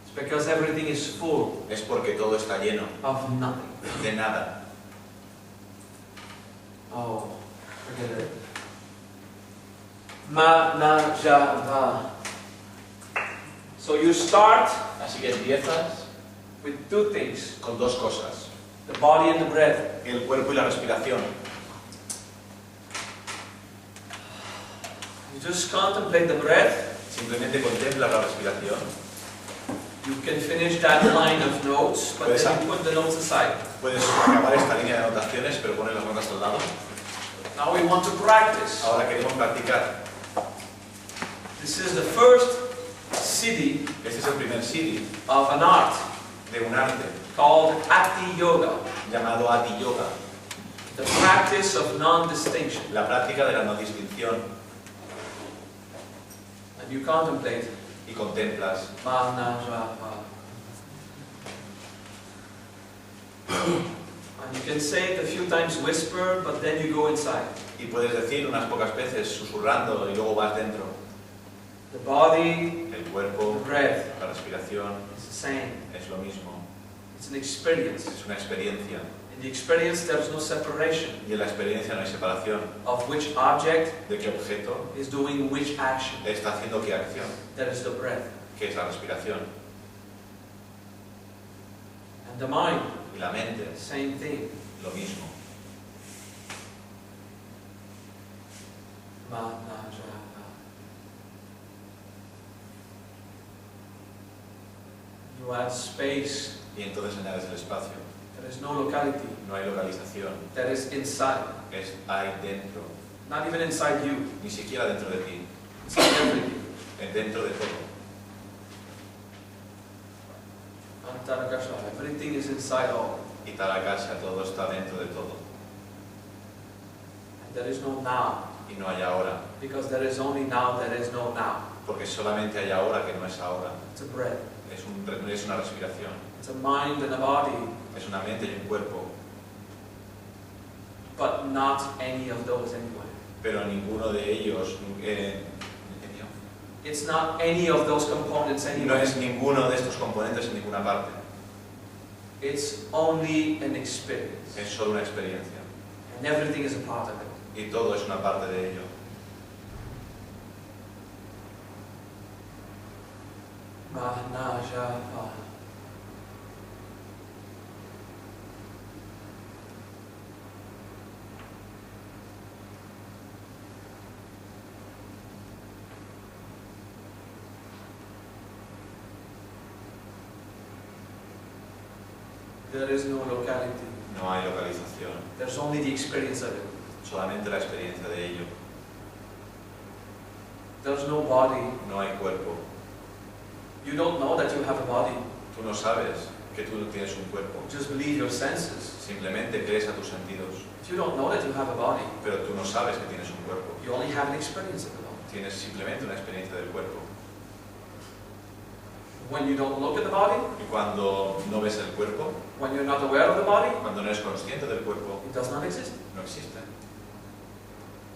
it's because everything is full es porque todo está lleno of nothing. de nada. Oh, forget it. Ma-na-ja-va. So you start Así que empiezas with 2 things, con 2 cosas, the body and the breath. el cuerpo y la respiración. You just contemplate the breath. Simplemente contempla la respiración. You can finish that line of notes, but then you put the notes aside. Puedes acabar esta línea de anotaciones, pero poner las notas al lado. Now we want to practice. Ahora queremos practicar. This is the first siddhi Este es el primer siddhi of an art de un arte called ati-yoga, llamado ati-yoga, the practice of non-distinction. la práctica de la no distinción. And you contemplate Y contemplas. Mahanajaha. And you can say it a few times whispered, but then you go inside. Y puedes decir unas pocas veces susurrando y luego vas dentro. The body, El the cuerpo, breath, la respiración, it's the same. es lo mismo. It's an experience. Es una experiencia. In the experience, there's no separation Y en la experiencia no hay separación. of which object ¿De qué objeto is doing which action. está haciendo qué acción? That is the breath. ¿Qué es la respiración? And the mind, Y la mente, same thing. lo mismo. Mahanajaha. You add space. Y entonces añades el espacio. There is no locality. No hay localización. That is inside. Es ahí dentro. Not even inside you. Ni siquiera dentro de ti. Inside everything. Es dentro de todo. Antarakasha. Everything is inside all. Y Tarakasha, todo está dentro de todo. And there is no now. Y no hay ahora. Because there is only now, there is no now. Porque solamente hay ahora que no es ahora. It's a breath. Es una respiración. It's a mind and a body. Es una mente y un cuerpo. But not any of those anyway. Pero ninguno de ellos, It's not any of those components no anyway. es ninguno de estos componentes en ninguna parte. It's only an experience. Es solo una experiencia. And everything is a part of it. Y todo es una parte de ello. Mahanajaha. There is no locality. No hay localización. There's only the experience of it. Solamente la experiencia de ello. There's no body. No hay cuerpo. You don't know that you have a body. Tú no sabes que tú tienes un cuerpo. You just believe your senses. Simplemente crees a tus sentidos. If you don't know that you have a body, Pero tú no sabes que tienes un cuerpo. you only have an experience of the body. Tienes simplemente una experiencia del cuerpo. When you don't look at the body, Y cuando no ves el cuerpo, when you're not aware of the body, cuando no eres consciente del cuerpo, it does not exist. no existe.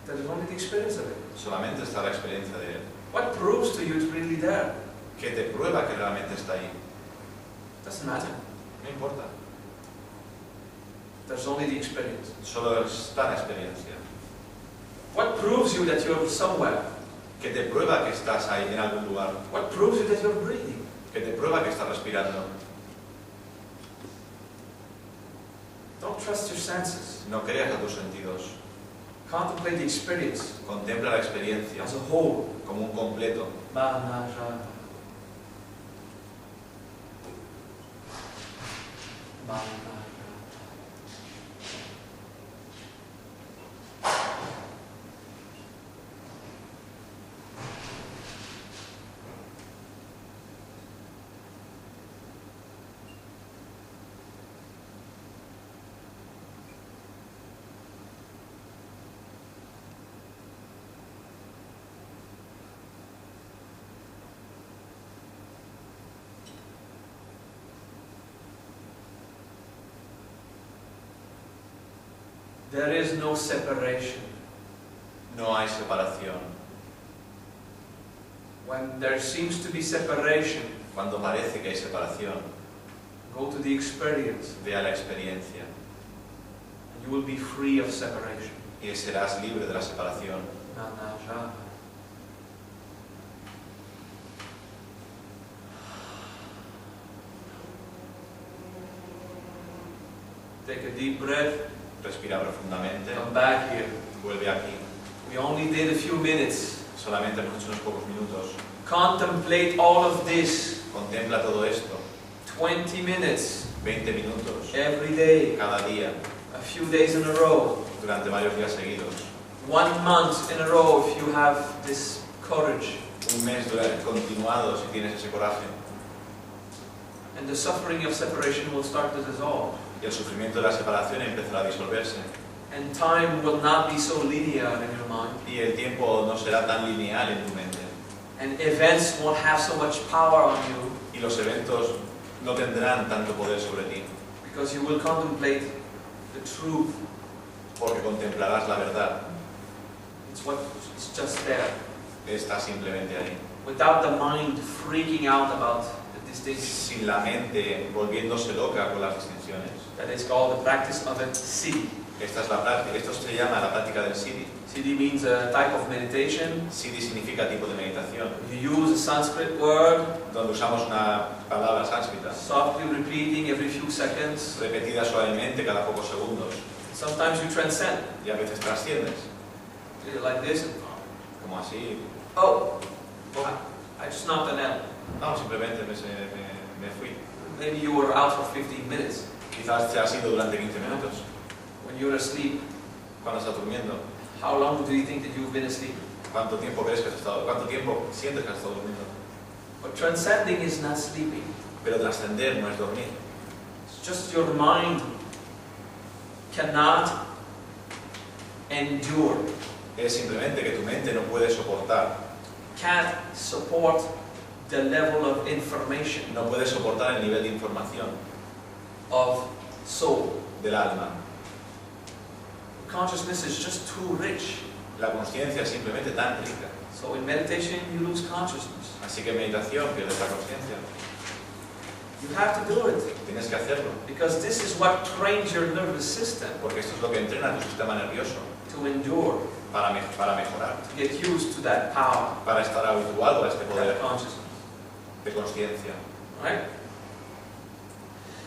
There is only the experience of it. Solamente está la experiencia de él. What proves to you it's really there? ¿Qué te prueba que realmente está ahí? Doesn't matter. No importa. There's only the experience. Solo está la experiencia. What proves you that you're somewhere? ¿Qué te prueba que estás ahí en algún lugar? What proves you that you're breathing? ¿Qué te prueba que estás respirando? Don't trust your senses. No creas a tus sentidos. Contemplate the experience Contempla la experiencia as a whole. como un completo. Mahanajaha. Mahanajaha. There is no separation. No hay separación. When there seems to be separation, Cuando parece que hay separación, go to the experience ve a la experiencia and you will be free of separation. y serás libre de la separación. Mahanajaha. Take a deep breath. Respira profundamente. Come back here. Vuelve aquí. We only did a few minutes. Solamente hemos hecho unos pocos minutos. Contemplate all of this. Contempla todo esto. 20 minutes. 20 minutos every day, cada día, a few days in a row, durante varios días seguidos. 1 month in a row if you have this courage. Un mes continuado si tienes ese coraje. And the suffering of separation will start to dissolve. Y el sufrimiento de la separación empezará a disolverse. And time will not be so linear in your mind. Y el tiempo no será tan lineal en tu mente. And events won't have so much power on you. Y los eventos no tendrán tanto poder sobre ti. Because you will contemplate the truth. Porque contemplarás la verdad. It's just there. Está simplemente ahí. Without the mind freaking out about the distinctions. Sin la mente volviéndose loca con las distinciones. That is called the practice of a siddhi. Esta es la práctica, esto se llama la práctica del siddhi. Siddhi means a type of meditation. Siddhi significa tipo de meditación. You use a Sanskrit word. Donde usamos una palabra sánscrita. Softly repeating every few seconds. Repetida suavemente cada pocos segundos. Sometimes you transcend. Y a veces trasciendes. Like this. Como así. Oh, I just knocked an L. No, simplemente me fui. Maybe you were out for 15 minutes. Quizás te has ido durante 15 minutos. When you're asleep. Cuando estás durmiendo. How long do you think that you've been asleep? ¿Cuánto tiempo crees que has estado? ¿Cuánto tiempo sientes que has estado durmiendo? But transcending is not sleeping. Pero trascender no es dormir. It's just your mind cannot endure. Es simplemente que tu mente no puede soportar. Can't support the level of information. No puede soportar el nivel de información. Of soul. Del alma. Consciousness is just too rich. La conciencia es simplemente tan rica. So in meditation you lose consciousness. Así que en meditación pierdes la conciencia. You have to do it. Tienes que hacerlo. Because this is what trains your nervous system. Porque esto es lo que entrena tu sistema nervioso. To endure. Para mejorar. To get used to that power. Para estar habituado a este poder de conciencia. Right?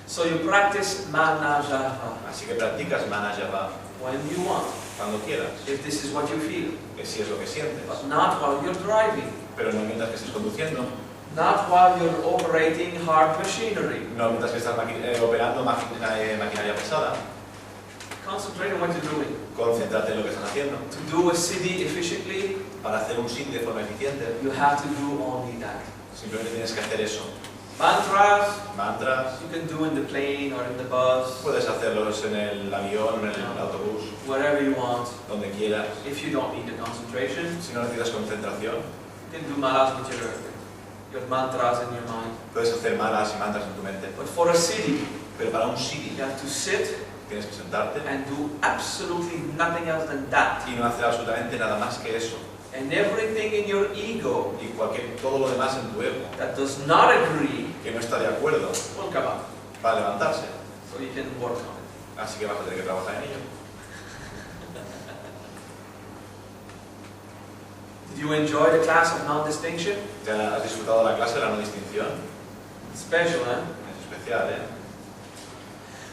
So you practice manajava. Así que practicas manajava. When you want. Cuando quieras. If this is what you feel. Si es lo que sientes. But not while you're driving. Pero no mientras que estés conduciendo. Not while you're operating hard machinery. No mientras que estás operando maquinaria pesada. Concentrate on what you're doing. Concéntrate en lo que estás haciendo. To do a siddhi efficiently. Para hacer un siddhi de forma eficiente. You have to do only that. Simplemente tienes que hacer eso. Mantras. You can do in the plane or in the bus. Puedes hacerlos en el avión, en el autobús. Wherever you want. Donde quieras. If you don't need the concentration. Si no necesitas concentración. You can do malas with your mantras in your mind. Puedes hacer malas y mantras en tu mente. But for a siddhi. Pero para un siddhi. You have to sit. Tienes que sentarte. And do absolutely nothing else than that. Y no hacer absolutamente nada más que eso. And everything in your ego. Y todo lo demás en tu ego. That does not agree. Que no está de acuerdo. Will come up. Va a levantarse. So you can work on it. Así que vas a tener que trabajar en ello. Did you enjoy the class of non-distinction? ¿Ya has disfrutado la clase de la no distinción? Special, eh? Es especial, ¿eh?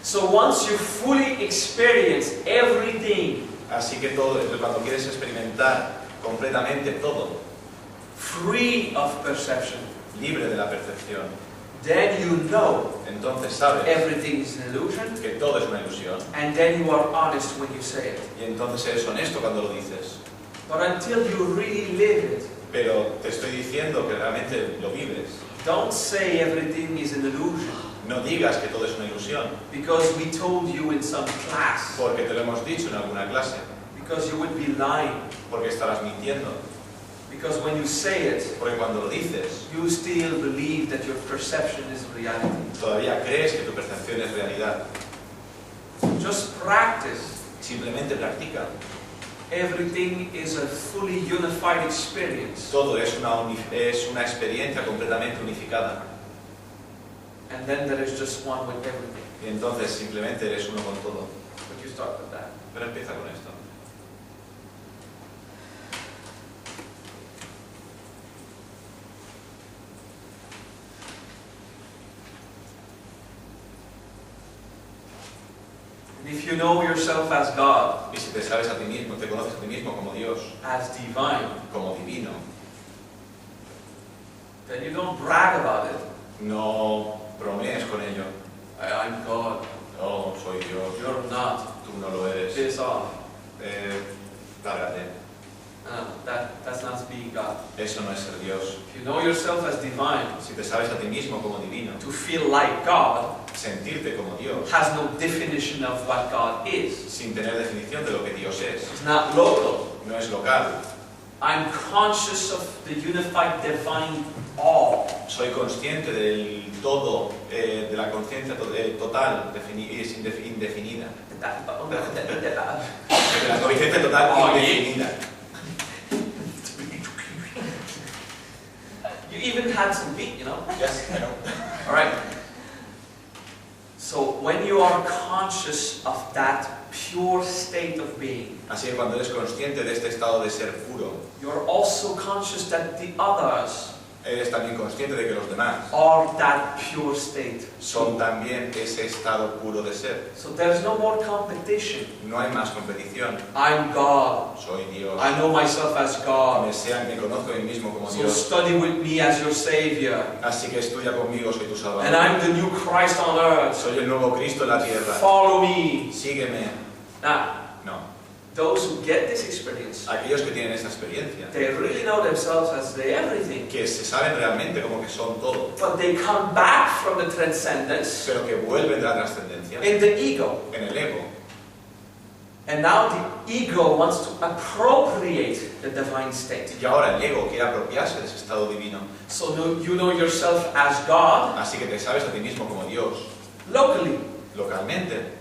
So once you fully experience everything, así que cuando quieres experimentar completamente todo, free of perception, libre de la percepción, then you know entonces sabes everything is an illusion, que todo es una ilusión, and then you are honest when you say it. Y entonces eres honesto cuando lo dices. But until you really live it, pero te estoy diciendo que realmente lo vives. Don't say everything is an illusion. No digas que todo es una ilusión. Because we told you in some class. Porque te lo hemos dicho en alguna clase. Because you would be lying. Porque estarás mintiendo. Because when you say it, porque cuando lo dices, you still believe that your perception is reality. Todavía crees que tu percepción es realidad. Just practice. Simplemente practica. Everything is a fully unified experience. Todo es una experiencia completamente unificada. And then there is just one with everything. Y entonces simplemente eres uno con todo. But you start with that. Pero empieza con esto. And if you know yourself as God, y si te sabes a ti mismo, te conoces a ti mismo como Dios, as divine, como divino, then you don't brag about it. no bromees con ello. I'm God. No, soy Dios. You're not. Tú no lo eres. Piss off. Lárgate. That's not being God. Eso no es ser Dios. If you know yourself as divine, Si te sabes a ti mismo como divino, to feel like God sentirte como Dios, has no definition of what God is. sin tener definición de lo que Dios es, It's not local. no es local. I'm conscious of the unified divine all. Soy consciente del todo, de la conciencia total, indefinida. De la conciencia total indefinida. You even had some beat, you know? Yes, I know. All right. So when you are conscious of that pure state of being, Así que cuando eres consciente de este estado de ser puro, you're also conscious that the others eres también consciente de que los demás are that pure state. son también ese estado puro de ser. So there's no more competition. No hay más competición. I'm God. Soy Dios. I know myself as God. Me conozco a mí mismo como So Dios. study with me as your Savior. Así que estudia conmigo, soy tu Salvador. And I'm the new Christ on earth. Soy el nuevo Cristo en la tierra. Follow me. Sígueme. Now, No. those who get this experience, Aquellos que tienen esta experiencia, they really know themselves as the everything. que se saben realmente como que son todo, But they come back from the transcendence pero que vuelven de la trascendencia in the ego. en el ego. And now the ego wants to appropriate the divine state. Y ahora el ego quiere apropiarse de ese estado divino. So you know yourself as God Así que te sabes a ti mismo como Dios, locally localmente,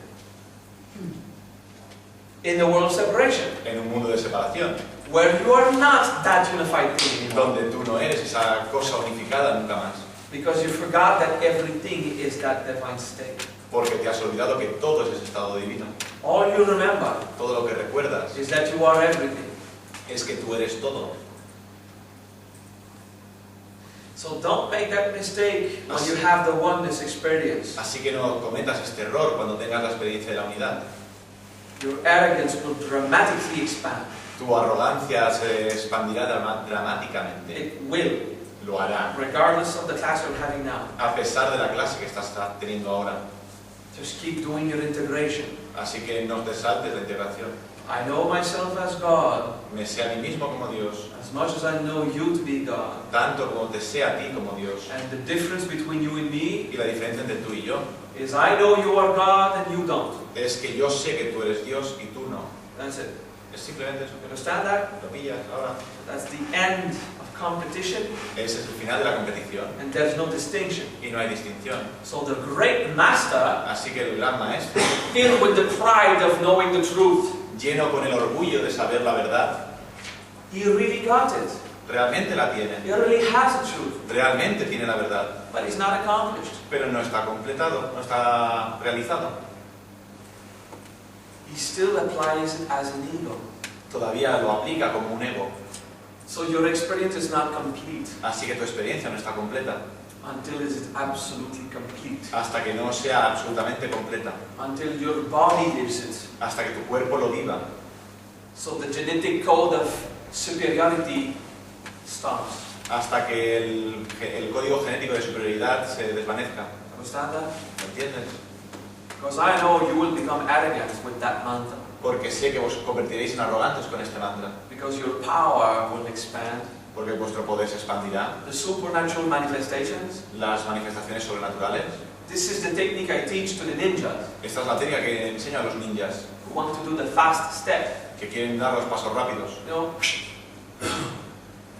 in the world of separation, en un mundo de separación, where you are not that unified thing anymore. donde tú no eres esa cosa unificada nunca más. Because you forgot that everything is that divine state. Porque te has olvidado que todo es ese estado divino. All you remember Todo lo que recuerdas is that you are everything. es que tú eres todo. So don't make that mistake when you have the oneness experience. Así que no cometas este error cuando tengas la experiencia de la unidad. Your arrogance will dramatically expand. Tu arrogancia se expandirá dramáticamente. It will, Lo hará, regardless of the class you're having now. a pesar de la clase que estás teniendo ahora. Just keep doing your integration. Así que no te saltes la integración. I know myself as God, Me sé a mí mismo como Dios, as much as I know you to be God. tanto como te sé a ti como Dios. And the difference between you and me Y la diferencia entre tú y yo is I know you are God and you don't. es que yo sé que tú eres Dios y tú no. That's it. Es simplemente eso. You understand that? Lo pillas ahora. That's the end of competition, Ese es el final de la competición and there's no distinction. y no hay distinción. So the great master, Así que el gran maestro, filled with the pride of knowing the truth, lleno con el orgullo de saber la verdad, he really got it. realmente la tiene. He really has the truth, Realmente tiene la verdad, but he's not accomplished. pero no está completado, no está realizado. He still applies it as an ego. Todavía lo aplica como un ego. So your experience is not complete Así que tu experiencia no está completa until it is absolutely complete. hasta que no sea absolutamente completa, Until your body lives it. hasta que tu cuerpo lo viva. So the genetic code of superiority stops. Hasta que el código genético de superioridad se desvanezca. Understand that? ¿Me entiendes? Because I know you will become arrogant with that mantra. Porque sé que os convertiréis en arrogantes con este mantra. Because your power will expand. Porque vuestro poder se expandirá. The supernatural manifestations. Las manifestaciones sobrenaturales. This is the technique I teach to the ninjas Esta es la técnica que enseño a los ninjas who want to do the fast step. que quieren dar los pasos rápidos. You know,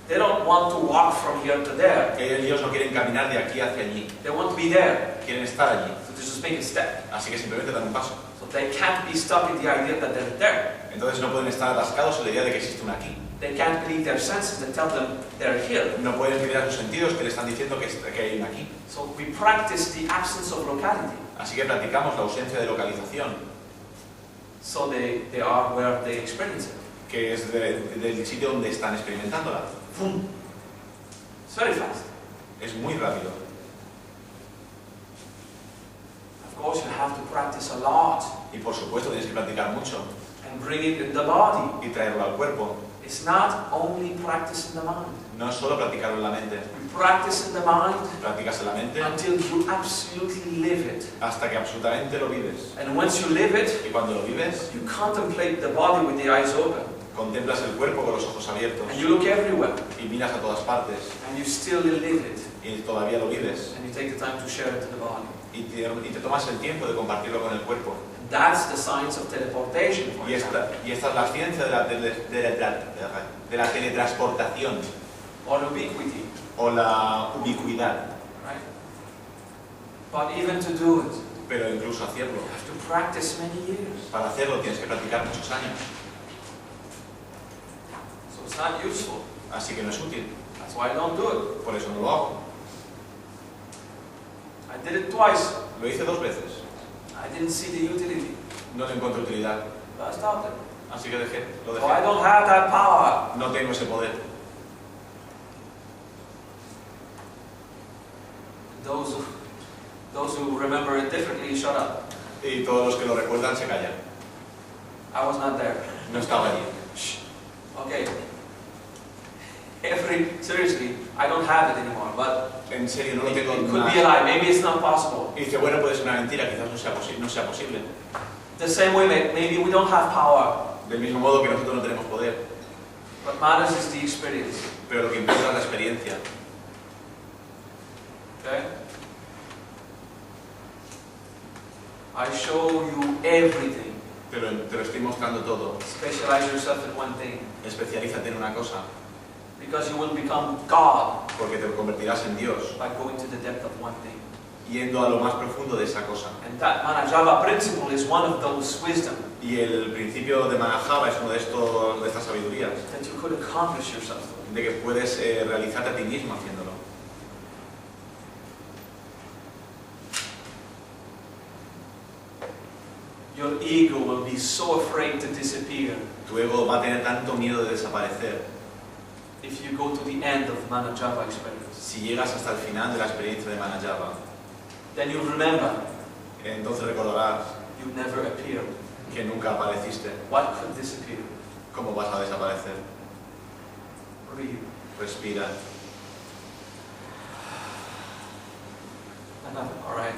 they don't want to walk from here to there. Que ellos no quieren caminar de aquí hacia allí. They want to be there. Quieren estar allí. So they just make a step. Así que simplemente dan un paso. So they can't be stuck in the idea that they're there. Entonces no pueden estar atascados en la idea de que existe un aquí. They can't believe their senses that tell them they're here. No pueden creer a sus sentidos que le están diciendo que hay un aquí. So we practice the absence of locality. Así que practicamos la ausencia de localización, So they are where they experience it. que es del sitio donde están experimentándola. Boom. It's very fast. Es muy rápido. Of course, you have to practice a lot. Y por supuesto tienes que practicar mucho. and bring it in the body. y traerlo al cuerpo. It's not only practice in the mind. No es solo practicarlo en la mente. You practice in the mind Practicas en la mente until you absolutely live it. hasta que absolutamente lo vives. And once you live it, Y cuando lo vives, you contemplate the body with the eyes open. contemplas el cuerpo con los ojos abiertos And you look everywhere. y miras a todas partes And you still live it. y todavía lo vives. And you take the time to share it to the body. Y te tomas el tiempo de compartirlo con el cuerpo. And that's the science of teleportation, for Y example. esta es la ciencia de la teletransportación Or ubiquity. o la ubicuidad. Right? But even to do it, Pero incluso hacerlo, you have to practice many years. para hacerlo tienes que practicar muchos años. So it's not useful. Así que no es útil. That's why I don't do it. Por eso no lo hago. I did it twice. Lo hice 2 veces. I didn't see the utility. No le encuentro utilidad. So I stopped it. Así que lo So I dejé. don't have that power. No tengo ese poder. Those who remember it differently, shut up. Y todos los que lo recuerdan se callan. I was not there. No estaba allí. Shh. Okay. Seriously, I don't have it anymore, but En serio, no lo it tengo. could be a lie. Maybe it's not possible. Y dice, bueno, puede ser una mentira, quizás no sea posible. The same way, maybe we don't have power, Del mismo modo que nosotros no tenemos poder. but matters is the experience. Pero lo que importa es la experiencia. Okay? I show you everything. Te lo estoy mostrando todo. Specialize yourself in one thing, Especialízate en una cosa, because you will become God porque te convertirás en Dios, by going to the depth of one thing. yendo a lo más profundo de esa cosa. And that Manajava principle is one of those wisdom Y el principio de Manajava es uno de estas sabidurías, that you could accomplish yourself. de que puedes realizarte a ti mismo haciéndolo. Your ego will be so afraid to disappear Tu ego va a tener tanto miedo de desaparecer if you go to the end of Manajava experience. si llegas hasta el final de la experiencia de Manajava. Then you remember Entonces recordarás you never appeared. que nunca apareciste. What could disappear? ¿Cómo vas a desaparecer? Breathe. Respira. Another. All right.